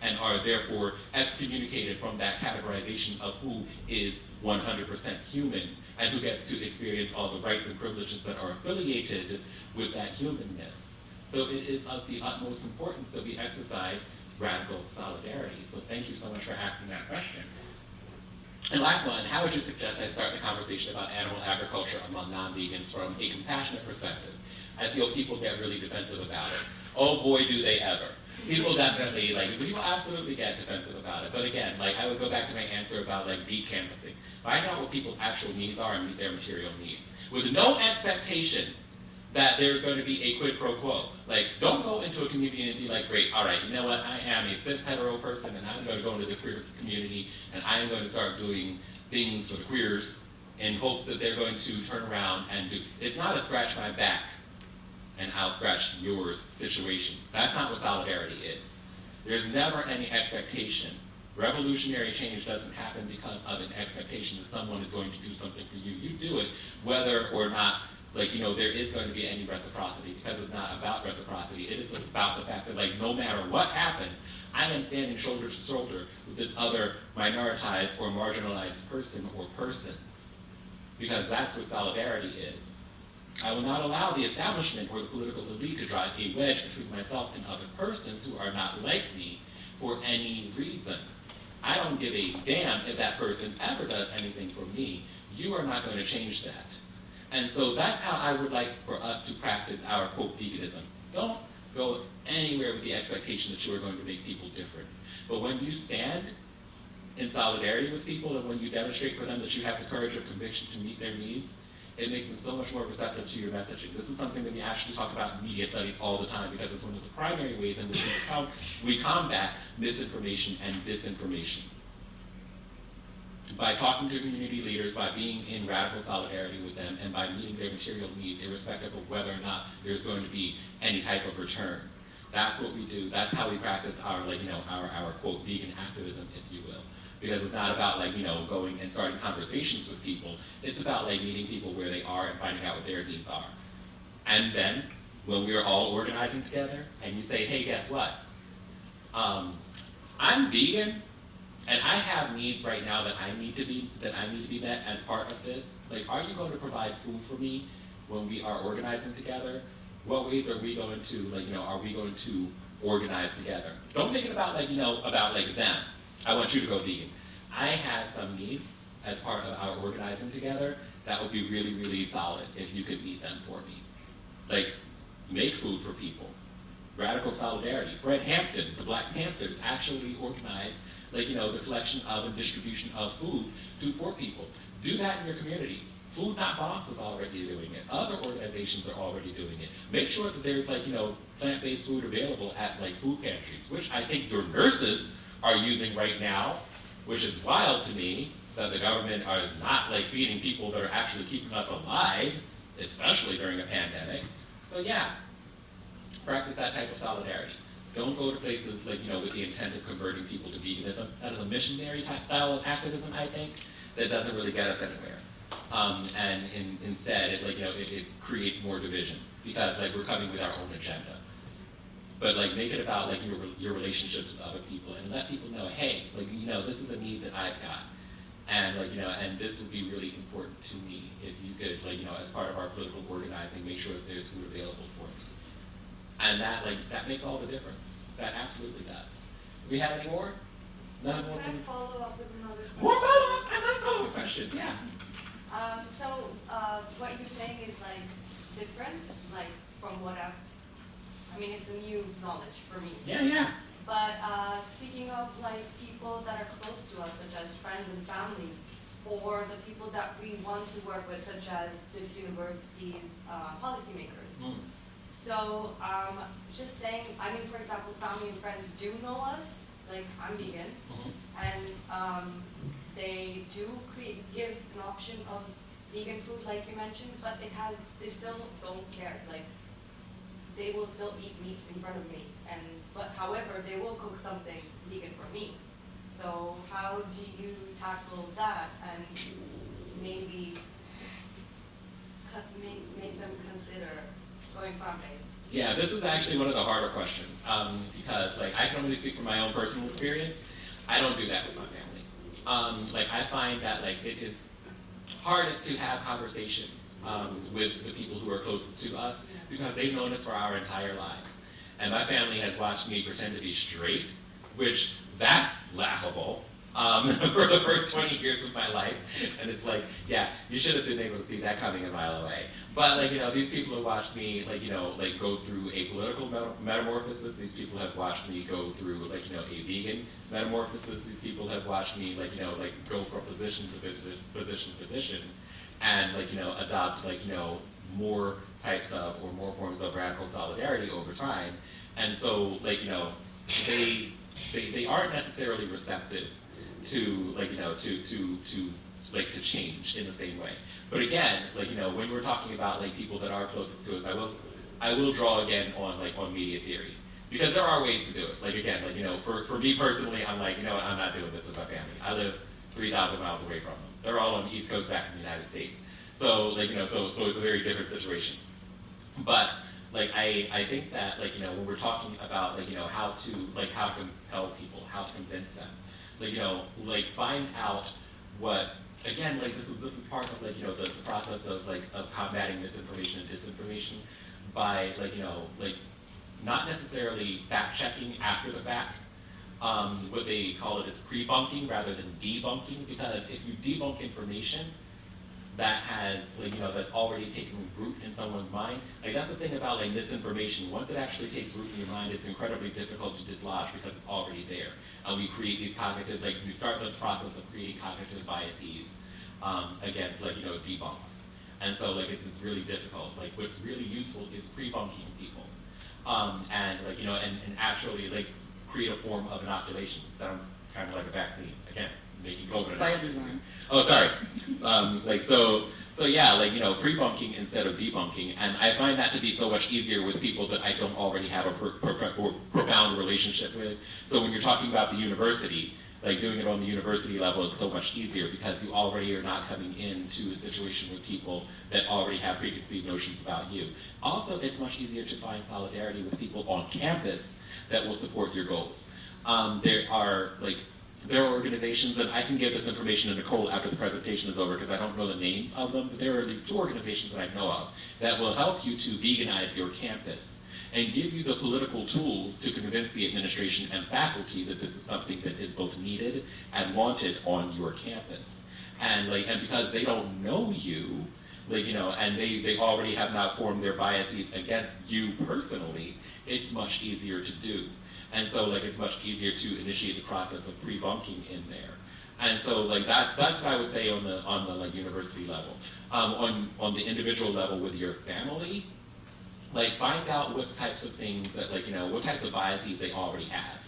and are therefore excommunicated from that categorization of who is 100% human and who gets to experience all the rights and privileges that are affiliated with that humanness. So it is of the utmost importance that we exercise radical solidarity. So thank you so much for asking that question. And last one, how would you suggest I start the conversation about animal agriculture among non-vegans from a compassionate perspective? I feel people get really defensive about it. Oh boy, do they ever. People definitely, people absolutely get defensive about it. But again, I would go back to my answer about deep canvassing. Find out what people's actual needs are and meet their material needs. With no expectation that there's going to be a quid pro quo. Don't go into a community and be like, great, all right, you know what, I am a cis hetero person and I'm going to go into this queer community and I am going to start doing things for the queers in hopes that they're going to turn around and do. It's not a scratch my back and I'll scratch yours situation. That's not what solidarity is. There's never any expectation. Revolutionary change doesn't happen because of an expectation that someone is going to do something for you. You do it whether or not there is going to be any reciprocity, because it's not about reciprocity. It is about the fact that no matter what happens, I am standing shoulder to shoulder with this other minoritized or marginalized person or persons, because that's what solidarity is. I will not allow the establishment or the political elite to drive a wedge between myself and other persons who are not like me for any reason. I don't give a damn if that person ever does anything for me. You are not going to change that. And so that's how I would like for us to practice our, quote, veganism. Don't go anywhere with the expectation that you are going to make people different. But when you stand in solidarity with people and when you demonstrate for them that you have the courage of conviction to meet their needs, it makes them so much more receptive to your messaging. This is something that we actually talk about in media studies all the time, because it's one of the primary ways in which we combat misinformation and disinformation. By talking to community leaders, by being in radical solidarity with them, and by meeting their material needs, irrespective of whether or not there's going to be any type of return. That's what we do. That's how we practice our, our quote, vegan activism, if you will. Because it's not about, going and starting conversations with people. It's about, meeting people where they are and finding out what their needs are. And then, when we are all organizing together, and you say, hey, guess what? I'm vegan, and I have needs right now that I need to be met as part of this. Are you going to provide food for me when we are organizing together? What ways are we going to, are we going to organize together? Don't make it about, them. I want you to go vegan. I have some needs as part of our organizing together that would be really, really solid if you could meet them for me. Make food for people. Radical solidarity. Fred Hampton, the Black Panthers, actually organized the collection of and distribution of food to poor people. Do that in your communities. Food Not Boss is already doing it. Other organizations are already doing it. Make sure that there's plant-based food available at food pantries, which I think your nurses are using right now, which is wild to me that the government is not feeding people that are actually keeping us alive, especially during a pandemic. So yeah, practice that type of solidarity. Don't go to places with the intent of converting people to veganism. That is a missionary type style of activism, I think, that doesn't really get us anywhere. Instead, it creates more division, because we're coming with our own agenda. But make it about your relationships with other people, and let people know, hey, this is a need that I've got, and and this would be really important to me. If you could as part of our political organizing, make sure that there's food available for me. And that makes all the difference. That absolutely does. Do we have any more? None more? Can I follow up with another question? More follow-ups? I like follow-up questions, yeah. What you're saying is different, from what it's a new knowledge for me. Yeah. But speaking of people that are close to us, such as friends and family, or the people that we want to work with, such as this university's policymakers. Mm. So just saying, for example, family and friends do know us, I'm vegan, and they do give an option of vegan food, like you mentioned, but they still don't care. they will still eat meat in front of me. But however, they will cook something vegan for me. So how do you tackle that and maybe make them consider going plant-based? Yeah, this is actually one of the harder questions because like I can only speak from my own personal experience. I don't do that with my family. Like I find that like it is hardest to have conversations with the people who are closest to us because they've known us for our entire lives. And my family has watched me pretend to be straight, which that's laughable for the first 20 years of my life. And it's like, yeah, you should have been able to see that coming a mile away. But like, you know, these people have watched me like, you know, like go through a political metamorphosis. These people have watched me go through like, you know, a vegan metamorphosis. These people have watched me like, you know, like go from position to position and like, you know, adopt like, you know, more types of or more forms of radical solidarity over time. And so like, you know, they aren't necessarily receptive to like, you know, to change in the same way. But again, like, you know, when we're talking about like people that are closest to us, I will draw again on media theory. Because there are ways to do it. Like again, like, you know, for me personally, I'm like, you know what, I'm not doing this with my family. I live 3,000 miles away from them. They're all on the East Coast back in the United States. So like, you know, so it's a very different situation. But like I think that like, you know, when we're talking about like, you know, how to compel people, how to convince them, like, you know, like find out what, again, like this is part of like, you know, the process of combating misinformation and disinformation by like, you know, like not necessarily fact checking after the fact. What they call it is pre-bunking rather than debunking, because if you debunk information that has like, you know, that's already taken root in someone's mind, like that's the thing about like misinformation. Once it actually takes root in your mind, it's incredibly difficult to dislodge because it's already there. We create these cognitive, like we start the process of creating cognitive biases against like, you know, debunks. And so like it's really difficult. Like what's really useful is pre-bunking people. And like, you know, and actually like create a form of inoculation. It sounds kind of like a vaccine. Again, making COVID. By design. Oh, sorry. Like so yeah, like, you know, pre-bunking instead of debunking, and I find that to be so much easier with people that I don't already have a profound relationship with. So when you're talking about the university, like doing it on the university level is so much easier because you already are not coming into a situation with people that already have preconceived notions about you. Also, it's much easier to find solidarity with people on campus that will support your goals. There are organizations, and I can give this information to Nicole after the presentation is over because I don't know the names of them, but there are at least 2 organizations that I know of that will help you to veganize your campus and give you the political tools to convince the administration and faculty that this is something that is both needed and wanted on your campus. And because they don't know you, like, you know, and they already have not formed their biases against you personally, it's much easier to do. And so like it's much easier to initiate the process of pre-bunking in there. And so like that's what I would say on the like university level. On the individual level with your family, like find out what types of things that like, you know, what types of biases they already have.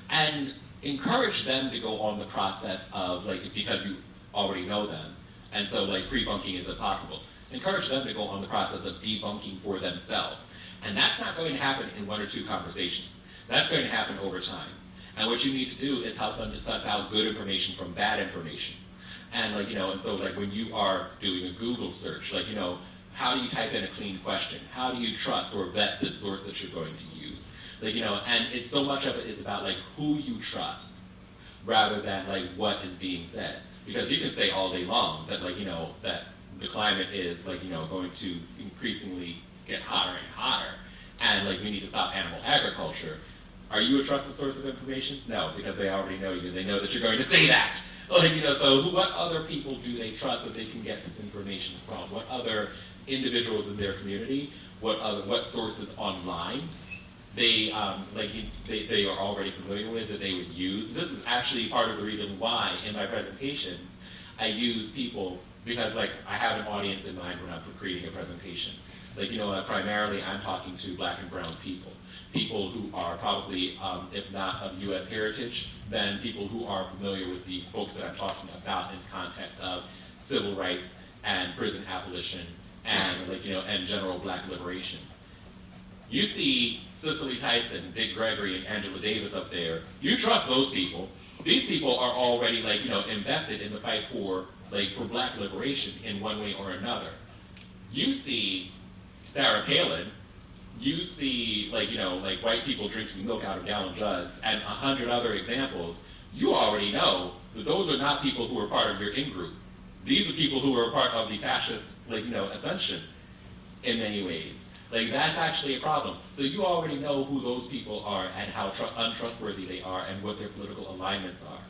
And encourage them to go on the process of like, because you already know them. And so like pre-bunking isn't possible. Encourage them to go on the process of debunking for themselves. And that's not going to happen in 1 or 2 conversations. That's going to happen over time. And what you need to do is help them to suss out good information from bad information. And like, you know, and so like when you are doing a Google search, like, you know, how do you type in a clean question? How do you trust or vet the source that you're going to use? Like, you know, and it's so much of it is about like who you trust rather than like what is being said. Because you can say all day long that like, you know, that the climate is like, you know, going to increasingly get hotter and hotter. And like we need to stop animal agriculture. Are you a trusted source of information? No, because they already know you. They know that you're going to say that. Like, you know, so what other people do they trust that they can get this information from? What other individuals in their community? What sources online they are already familiar with that they would use? This is actually part of the reason why in my presentations I use people, because like I have an audience in mind when I'm creating a presentation. Like, you know, primarily I'm talking to Black and brown people who are probably, if not of U.S. heritage, then people who are familiar with the folks that I'm talking about in the context of civil rights and prison abolition and like, you know, and general Black liberation. You see Cicely Tyson, Dick Gregory, and Angela Davis up there. You trust those people. These people are already like, invested in the fight for black liberation in one way or another. You see Sarah Palin, you see white people drinking milk out of gallon jugs, and 100 other examples. You already know that those are not people who are part of your in-group. These are people who are part of the fascist, ascension in many ways. That's actually a problem. So you already know who those people are and how untrustworthy they are and what their political alignments are.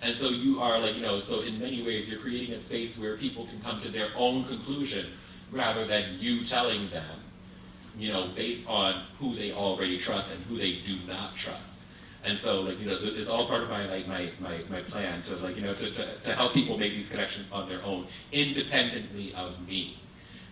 And so you are so in many ways you're creating a space where people can come to their own conclusions rather than you telling them, based on who they already trust and who they do not trust. And so, it's all part of my plan to help people make these connections on their own, independently of me.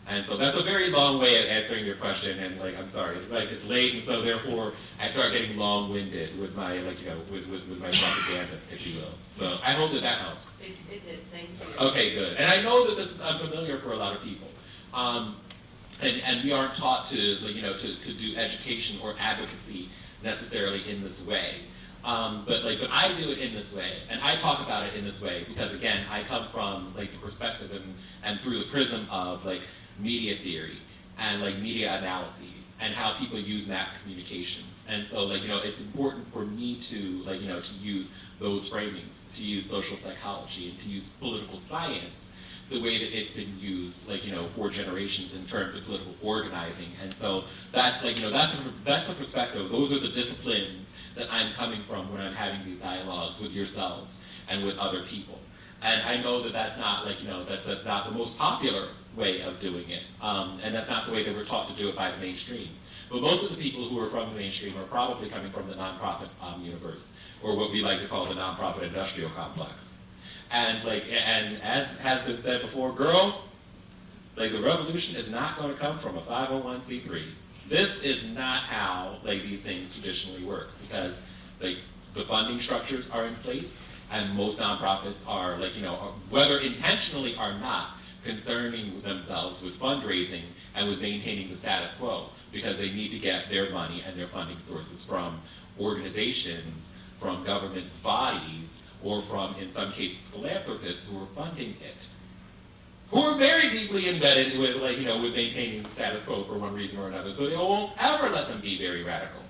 And so that's a very long way of answering your question, and I'm sorry, it's late, and so therefore I start getting long-winded with my with my propaganda, if you will. So I hope that helps. It did, thank you. Okay, good. And I know that this is unfamiliar for a lot of people. And we aren't taught to do education or advocacy necessarily in this way. But I do it in this way, and I talk about it in this way because, again, I come from the perspective and through the prism of media theory and media analyses and how people use mass communications. And so it's important for me to to use those framings, to use social psychology, and to use political science the way that it's been used, for generations in terms of political organizing. And so that's that's a perspective. Those are the disciplines that I'm coming from when I'm having these dialogues with yourselves and with other people. And I know that that's not that's not the most popular way of doing it, and that's not the way that we're taught to do it by the mainstream. But most of the people who are from the mainstream are probably coming from the nonprofit universe, or what we like to call the nonprofit industrial complex. And and as has been said before, girl, the revolution is not going to come from a 501c3. This is not how these things traditionally work, because the funding structures are in place, and most nonprofits are whether intentionally or not, concerning themselves with fundraising and with maintaining the status quo, because they need to get their money and their funding sources from organizations, from government bodies, or from, in some cases, philanthropists who are funding it, who are very deeply embedded with, with maintaining the status quo for one reason or another. So they won't ever let them be very radical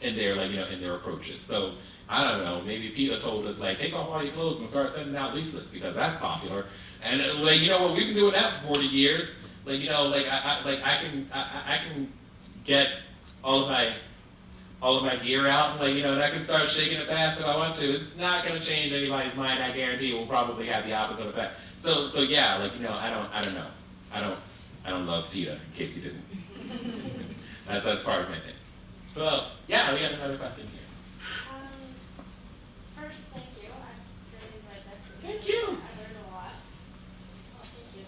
in their, in their approaches. So I don't know. Maybe PETA told us, take off all your clothes and start sending out leaflets because that's popular. And you know what? We've been doing that for 40 years. I can get all of my gear out, and and I can start shaking it fast if I want to. It's not going to change anybody's mind. I guarantee it will probably have the opposite effect. So yeah, I don't know. I don't love PETA, in case you didn't. That's part of my thing. Who else? Yeah, we got another question here. First, thank you. I really enjoyed this. Thank you. I learned a lot. Well, thank you.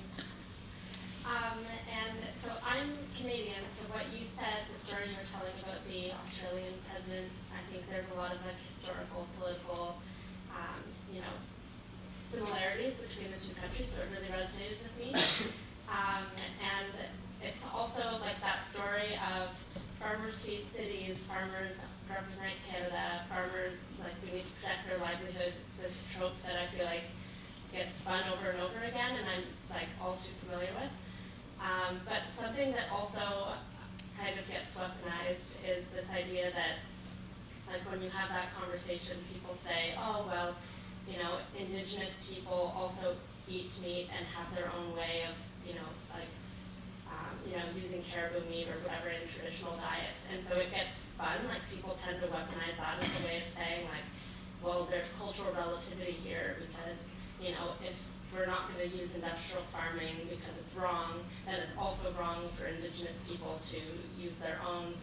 And so I'm Canadian, so what you said, the story you were telling about the Australian president, I think there's a lot of historical, political, similarities between the two countries, so it really resonated with me. And it's also that story of farmers feed cities, farmers represent Canada, farmers, we need to protect their livelihoods. This trope that I feel gets spun over and over again, and I'm all too familiar with. But something that also kind of gets weaponized is this idea that, when you have that conversation, people say, oh, well, Indigenous people also eat meat and have their own way of, using caribou meat or whatever in traditional diets. And so it gets spun, people tend to weaponize that as a way of saying, well, there's cultural relativity here because, if we're not going to use industrial farming because it's wrong, then it's also wrong for Indigenous people to use their own,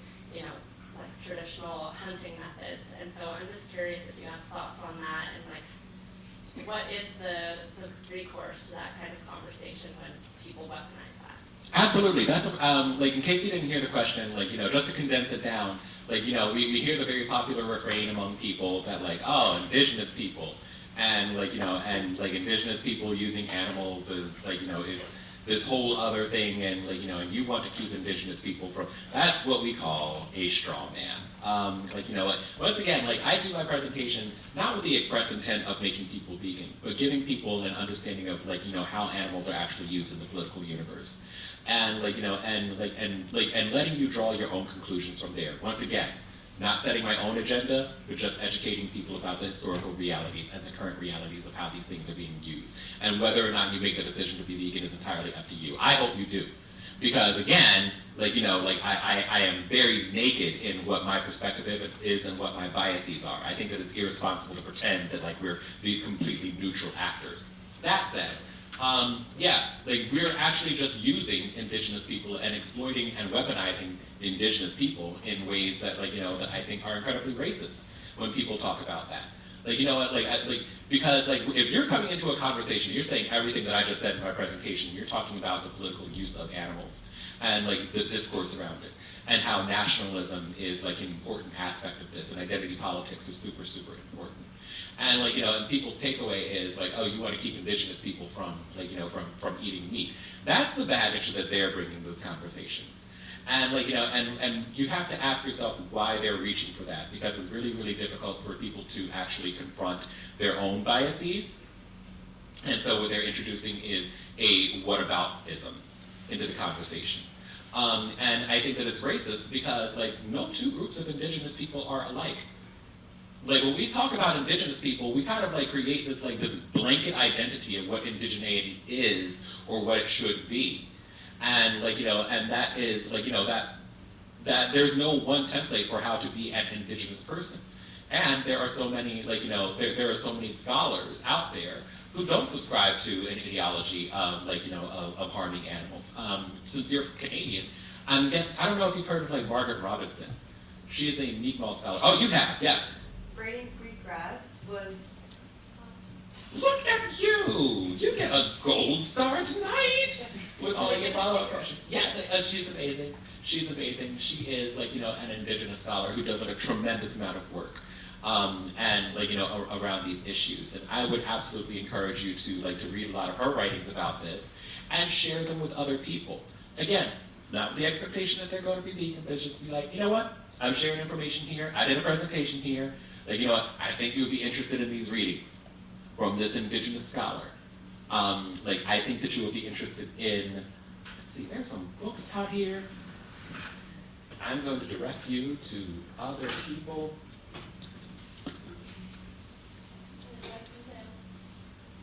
traditional hunting methods. And so I'm just curious if you have thoughts on that and what is the recourse to that kind of conversation when people weaponize that? Absolutely. That's in case you didn't hear the question, just to condense it down, we hear the very popular refrain among people that Indigenous people, and Indigenous people using animals is this whole other thing, and like, you know, and you want to keep indigenous people from, that's what we call a straw man. Like, you know, like, once again, like, I do my presentation not with the express intent of making people vegan, but giving people an understanding of, like, you know, how animals are actually used in the political universe. And like, you know, and letting you draw your own conclusions from there. Once again, not setting my own agenda, but just educating people about the historical realities and the current realities of how these things are being used. And whether or not you make the decision to be vegan is entirely up to you. I hope you do. Because again, like, you know, like, I am very naked in what my perspective is and what my biases are. I think that it's irresponsible to pretend that, like, we're these completely neutral actors. That said, yeah, like, we're actually just using indigenous people and exploiting and weaponizing indigenous people in ways that, like, you know, that I think are incredibly racist when people talk about that. Like, you know what, like, because, like, if you're coming into a conversation, you're saying everything that I just said in my presentation, you're talking about the political use of animals and, like, the discourse around it, and how nationalism is, like, an important aspect of this, and identity politics are super, super important. And, like, you know, and people's takeaway is, like, oh, you want to keep indigenous people from, like, you know, from eating meat. That's the baggage that they're bringing to this conversation. And, like, you know, and you have to ask yourself why they're reaching for that, because it's really, really difficult for people to actually confront their own biases. And so what they're introducing is a whataboutism into the conversation. And I think that it's racist because, like, no two groups of indigenous people are alike. Like, when we talk about indigenous people, we kind of, like, create this, like, this blanket identity of what indigeneity is or what it should be. And, like, you know, and that is, like, you know, that there's no one template for how to be an indigenous person. And there are so many, like, you know, there are so many scholars out there who don't subscribe to an ideology of, like, you know, of harming animals. Since you're Canadian, I don't know if you've heard of, like, Margaret Robinson. She is a Mi'kmaq scholar. Oh, you have, yeah. Braiding sweetgrass was... Look at you! You get a gold star tonight! With all your follow-up questions. Yeah, she's amazing. She's amazing. She is, like, you know, an indigenous scholar who does, like, a tremendous amount of work. And, like, you know, around these issues. And I would absolutely encourage you to, like, to read a lot of her writings about this and share them with other people. Again, not with the expectation that they're going to be vegan, but it's just be like, you know what? I'm sharing information here. I did a presentation here. Like, you know what? I think you would be interested in these readings from this indigenous scholar. Like, I think that you would be interested in, let's see, there's some books out here. I'm going to direct you to other people.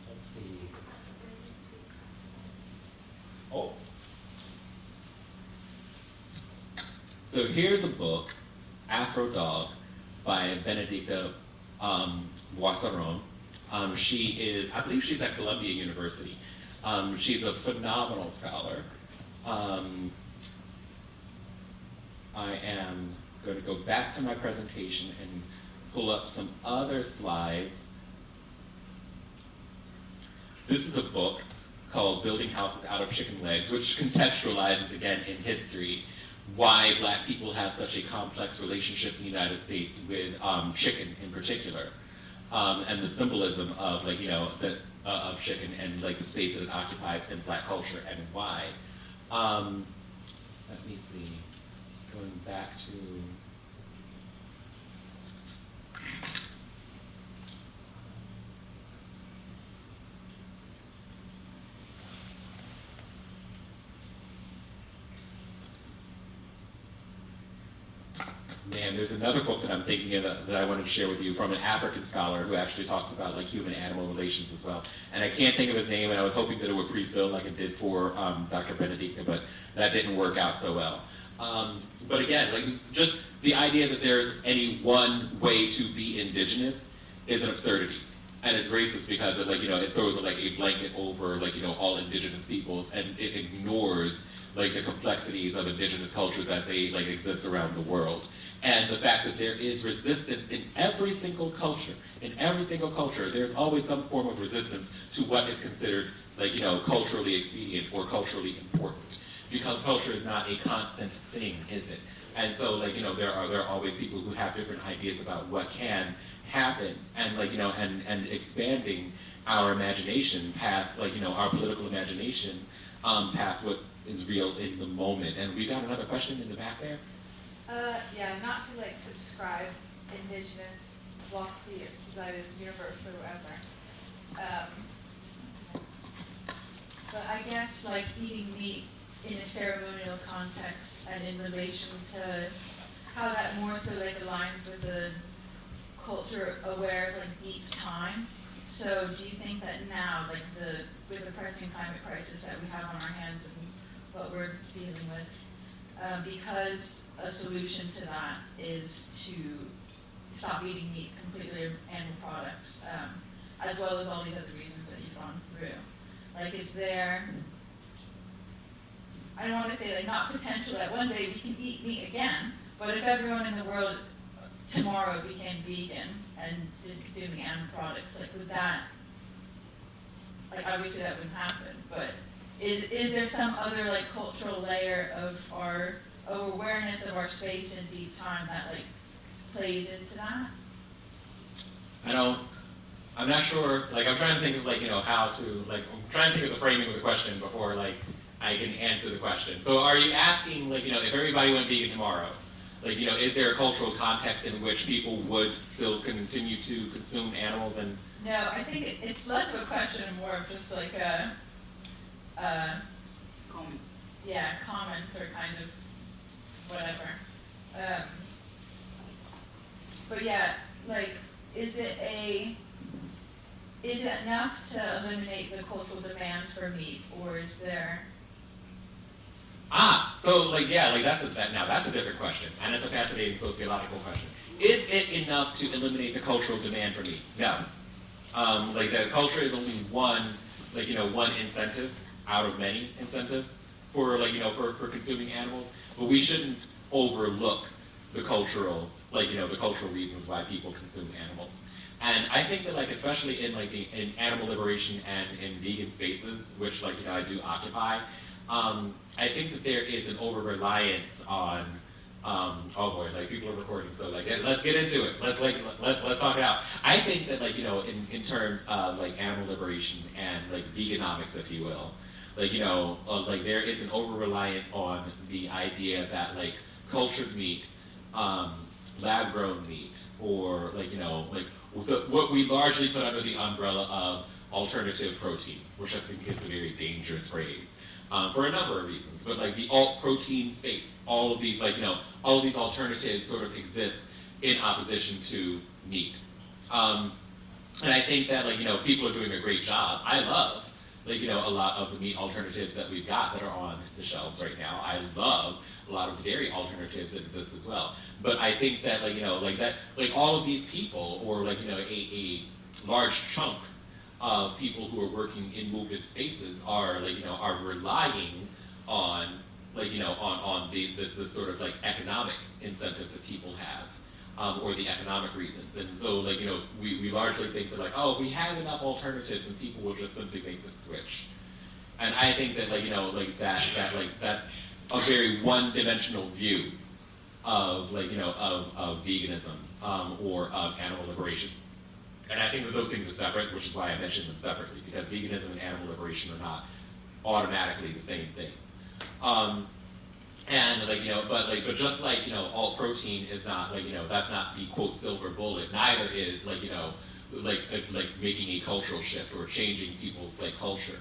Let's see. Oh. So here's a book, Afro Dog, by Benedicta Boisseron. She is, I believe she's at Columbia University. She's a phenomenal scholar. I am going to go back to my presentation and pull up some other slides. This is a book called Building Houses Out of Chicken Legs, which contextualizes, again, in history, why Black people have such a complex relationship in the United States with chicken in particular. And the symbolism of, like, you know, of chicken and, like, the space that it occupies in Black culture and why. Let me see, going back to, man, there's another book that I'm thinking of that I wanted to share with you from an African scholar who actually talks about, like, human-animal relations as well. And I can't think of his name, and I was hoping that it would pre-fill like it did for Dr. Benedicta, but that didn't work out so well. But again, like, just the idea that there's any one way to be indigenous is an absurdity. And it's racist because it, like, you know, it throws, like, a blanket over, like, you know, all indigenous peoples, and it ignores, like, the complexities of indigenous cultures as they, like, exist around the world. And the fact that there is resistance in every single culture, there's always some form of resistance to what is considered, like, you know, culturally expedient or culturally important. Because culture is not a constant thing, is it? And so, like, you know, there are always people who have different ideas about what can happen, and, like, you know, and expanding our imagination past, like, you know, our political imagination past what is real in the moment. And we got another question in the back there. Yeah, not to like subscribe indigenous philosophy that is universal or whatever. But I guess like eating meat in a ceremonial context and in relation to how that more so like aligns with the culture aware of like deep time. So do you think that now, like with the pressing climate crisis that we have on our hands and what we're dealing with, because a solution to that is to stop eating meat completely, animal products, as well as all these other reasons that you've gone through? Like, is there, I don't want to say like not potential that one day we can eat meat again, but if everyone in the world tomorrow became vegan and didn't consume animal products, like would that, like obviously that wouldn't happen, but is there some other like cultural layer of our awareness of our space and deep time that like plays into that? I'm not sure, like I'm trying to think of like, how to, like, I'm trying to think of the framing of the question before like I can answer the question. So are you asking like, if everybody went vegan tomorrow, like, is there a cultural context in which people would still continue to consume animals and? No, I think it's less of a question and more of just like a Comment. Yeah, comment or kind of whatever. But yeah, like, is it enough to eliminate the cultural demand for meat, or is there? So like, yeah, like that's a different question, and it's a fascinating sociological question. Is it enough to eliminate the cultural demand for meat? No. Like the culture is only one, like, one incentive out of many incentives for like, for consuming animals, but we shouldn't overlook the cultural, like, the cultural reasons why people consume animals. And I think that like, especially in like in animal liberation and in vegan spaces, which like, I do occupy, I think that there is an over-reliance on, oh boy, like people are recording, so like, let's get into it. Let's talk it out. I think that like, in terms of like animal liberation and like veganomics, if you will, like, like there is an over-reliance on the idea that like cultured meat, lab-grown meat, or like, like what we largely put under the umbrella of alternative protein, which I think is a very dangerous phrase. For a number of reasons, but like the alt protein space, all of these like, all of these alternatives sort of exist in opposition to meat. And I think that like, people are doing a great job. I love like, a lot of the meat alternatives that we've got that are on the shelves right now. I love a lot of the dairy alternatives that exist as well. But I think that like, like that, like all of these people, or like, a large chunk of people who are working in movement spaces are like, are relying on like, on this sort of like economic incentive that people have, or the economic reasons. And so like, we largely think that like, oh, if we have enough alternatives, and people will just simply make the switch. And I think that like, like that like that's a very one-dimensional view of like, of veganism, or of animal liberation. And I think that those things are separate, which is why I mentioned them separately, because veganism and animal liberation are not automatically the same thing. And like, but just like, alt protein is not like, that's not the quote silver bullet. Neither is like, like making a cultural shift or changing people's like culture,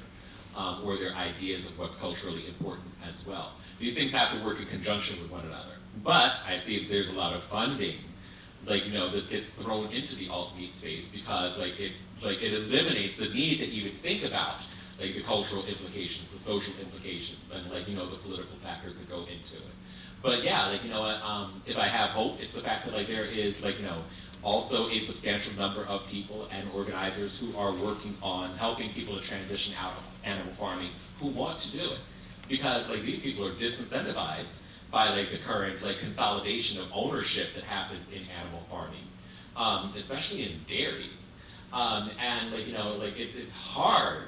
or their ideas of what's culturally important as well. These things have to work in conjunction with one another. But I see there's a lot of funding, like, that gets thrown into the alt meat space because like it eliminates the need to even think about like the cultural implications, the social implications, and like, the political factors that go into it. But yeah, like, if I have hope, it's the fact that like there is like, also a substantial number of people and organizers who are working on helping people to transition out of animal farming who want to do it. Because like these people are disincentivized by like the current like consolidation of ownership that happens in animal farming, especially in dairies. And like, like it's hard,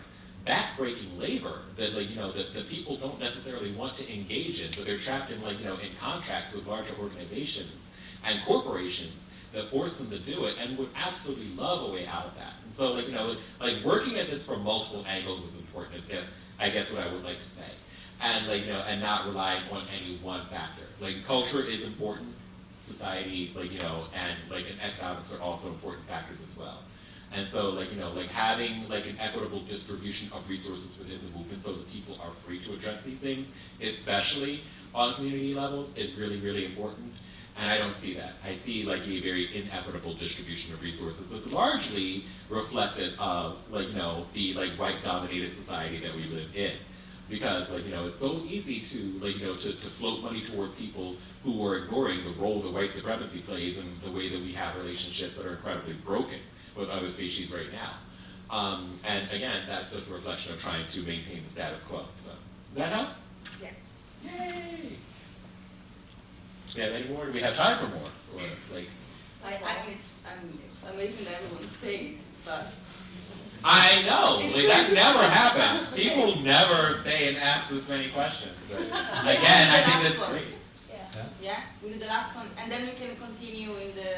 backbreaking labor that like, that people don't necessarily want to engage in, but they're trapped in like, in contracts with larger organizations and corporations that force them to do it and would absolutely love a way out of that. And so, like, like working at this from multiple angles is important, I guess what I would like to say. And, like, and not relying on any one factor. Like, culture is important, society, and economics are also important factors as well. And so, like, having, like, an equitable distribution of resources within the movement so that people are free to address these things, especially on community levels, is really, really important. And I don't see that. I see, like, a very inequitable distribution of resources that's largely reflected of, the, white-dominated society that we live in. Because, it's so easy to, to float money toward people who are ignoring the role that white supremacy plays and the way that we have relationships that are incredibly broken with other species right now. And again, that's just a reflection of trying to maintain the status quo. So, does that help? Yeah. Yay! Do we have any more? Do we have time for more? Or, like, I mean, it's amazing that everyone stayed, but I know, like, that never happens. People never stay and ask this many questions. But again, I think that's great. Yeah, we do the last one, and then we can continue in the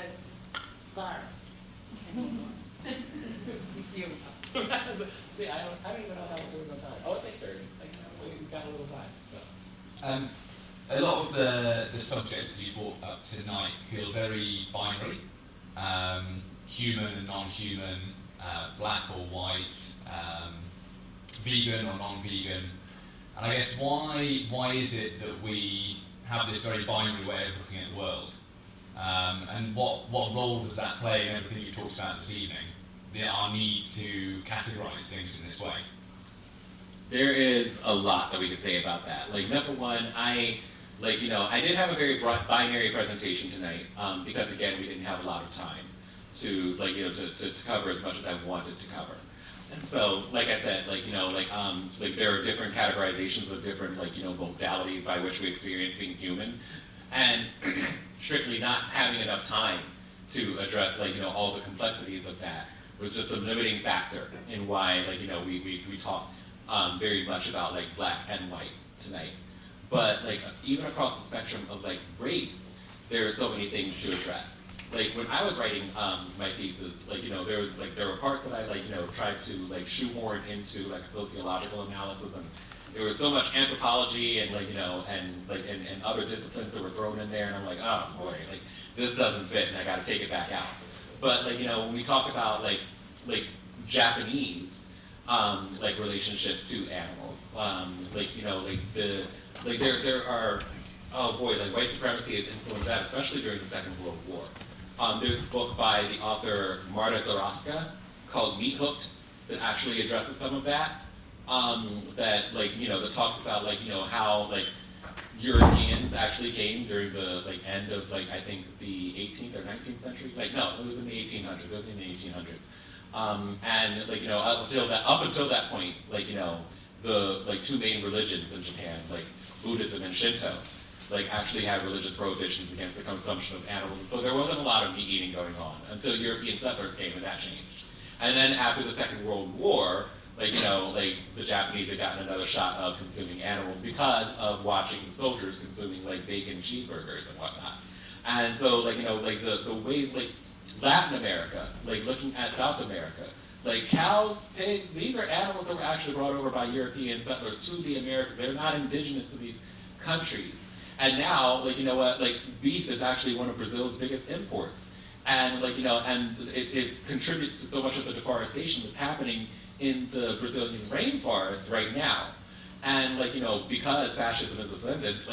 bar. See, I don't even know how we're doing on time. Oh, it's 8:30. We've got a little time. So. A lot of the subjects you brought up tonight feel very binary, human and non-human, black or white, vegan or non-vegan. And I guess why is it that we have this very binary way of looking at the world? And what role does that play in everything you talked about this evening? Our need to categorize things in this way. There is a lot that we could say about that. Like, number one, I did have a very binary presentation tonight because, again, we didn't have a lot of time to cover as much as I wanted to cover. And so, like I said, there are different categorizations of different, modalities by which we experience being human, and strictly not having enough time to address, all the complexities of that was just a limiting factor in why, we talk very much about, black and white tonight. But, even across the spectrum of, race, there are so many things to address. When I was writing my thesis, there were parts that I, tried to, shoehorn into, a sociological analysis, and there was so much anthropology and, and other disciplines that were thrown in there, and I'm like, oh, boy, this doesn't fit, and I gotta take it back out. But, when we talk about, Japanese, relationships to animals, there are, oh boy, white supremacy has influenced that, especially during the Second World War. There's a book by the author Marta Zaraska called Meat Hooked that actually addresses some of that. That talks about how Europeans actually came during the end of I think the 18th or 19th century. No, it was in the 1800s. It was in the 1800s. And up until that point, the two main religions in Japan, Buddhism and Shinto, actually had religious prohibitions against the consumption of animals. And so there wasn't a lot of meat eating going on until European settlers came and that changed. And then after the Second World War, the Japanese had gotten another shot of consuming animals because of watching the soldiers consuming bacon cheeseburgers and whatnot. And so the ways Latin America, looking at South America, cows, pigs, these are animals that were actually brought over by European settlers to the Americas. They're not indigenous to these countries. And now, beef is actually one of Brazil's biggest imports. And, and it contributes to so much of the deforestation that's happening in the Brazilian rainforest right now. And, because fascism is ascendant,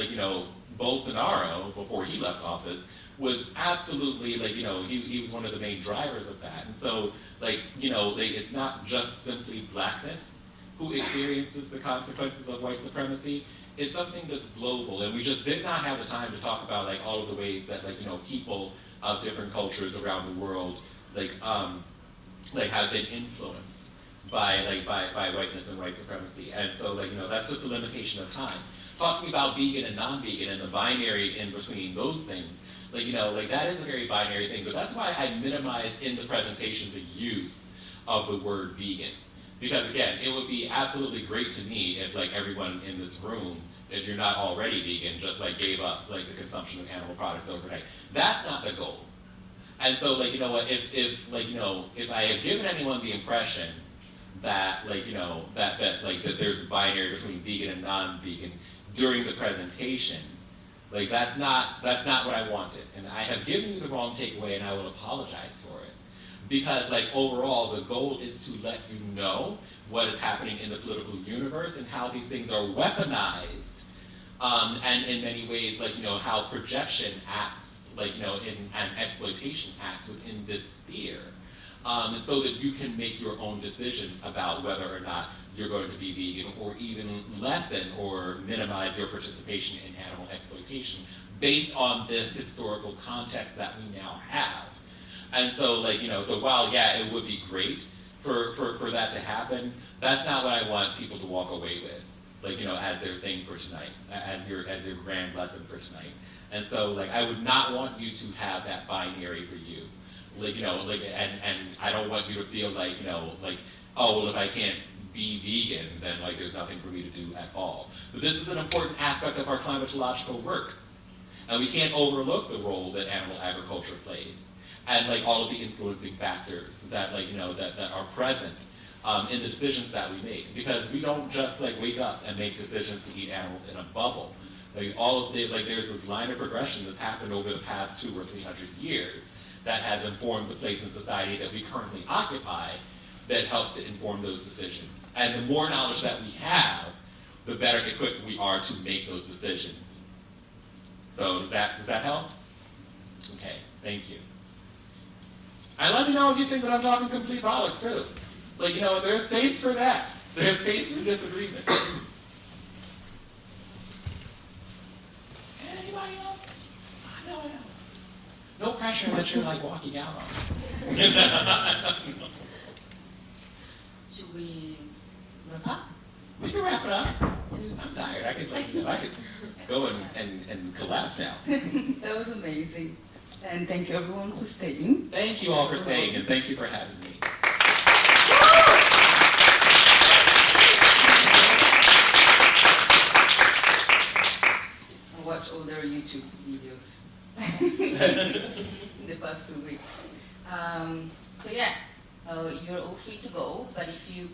Bolsonaro, before he left office, was absolutely, he was one of the main drivers of that. And so, it's not just simply blackness who experiences the consequences of white supremacy. It's something that's global, and we just did not have the time to talk about all of the ways that people of different cultures around the world have been influenced by whiteness and white supremacy. And so that's just a limitation of time. Talking about vegan and non-vegan and the binary in between those things, that is a very binary thing, but that's why I minimize in the presentation the use of the word vegan. Because again, it would be absolutely great to me if everyone in this room, if you're not already vegan, just gave up the consumption of animal products overnight. That's not the goal. And so, like, you know what, if like, you know, if I have given anyone the impression that, like, you know, that there's a binary between vegan and non-vegan during the presentation, like, that's not what I wanted. And I have given you the wrong takeaway, and I will apologize for it. Because, like, overall, the goal is to let you know what is happening in the political universe and how these things are weaponized, and in many ways, like, you know, how projection acts, like, you know, and exploitation acts within this sphere, so that you can make your own decisions about whether or not you're going to be vegan, or even lessen or minimize your participation in animal exploitation based on the historical context that we now have. And so, like, you know, so while, yeah, it would be great for that to happen, that's not what I want people to walk away with, like, you know, as their thing for tonight, as your grand lesson for tonight. And so, like, I would not want you to have that binary for you, like, you know, like, and I don't want you to feel like, you know, like, oh, well, if I can't be vegan, then, like, there's nothing for me to do at all. But this is an important aspect of our climatological work, and we can't overlook the role that animal agriculture plays, and, like, all of the influencing factors that, like, you know, that are present in the decisions that we make, because we don't just, like, wake up and make decisions to eat animals in a bubble. Like, all of the, like, there's this line of progression that's happened over the past 200 or 300 years that has informed the place in society that we currently occupy, that helps to inform those decisions. And the more knowledge that we have, the better equipped we are to make those decisions. So does that help? Okay, thank you. And let me know if you think that I'm talking complete bollocks too. Like, you know, there's space for that. There's space for disagreement. Anybody else? No. No pressure that you're, like, walking out on. Should we wrap up? We can wrap it up. I'm tired. I could go and collapse now. That was amazing. And thank you everyone for staying. Thank you all for staying, and thank you for having me. I watched all their YouTube videos in the past 2 weeks. So yeah, you're all free to go, but if you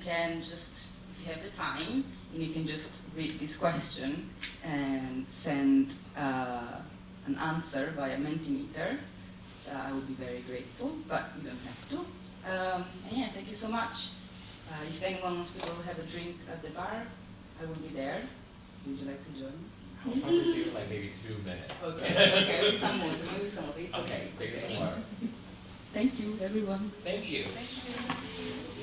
have the time, and you can just read this question and send an answer via Mentimeter, I would be very grateful, but you don't have to. And yeah, thank you so much. If anyone wants to go have a drink at the bar, I will be there. Would you like to join me? I'll probably see you like maybe 2 minutes. Okay, maybe some more, It's okay, it's Take okay. some more. Thank you, everyone. Thank you. Thank you.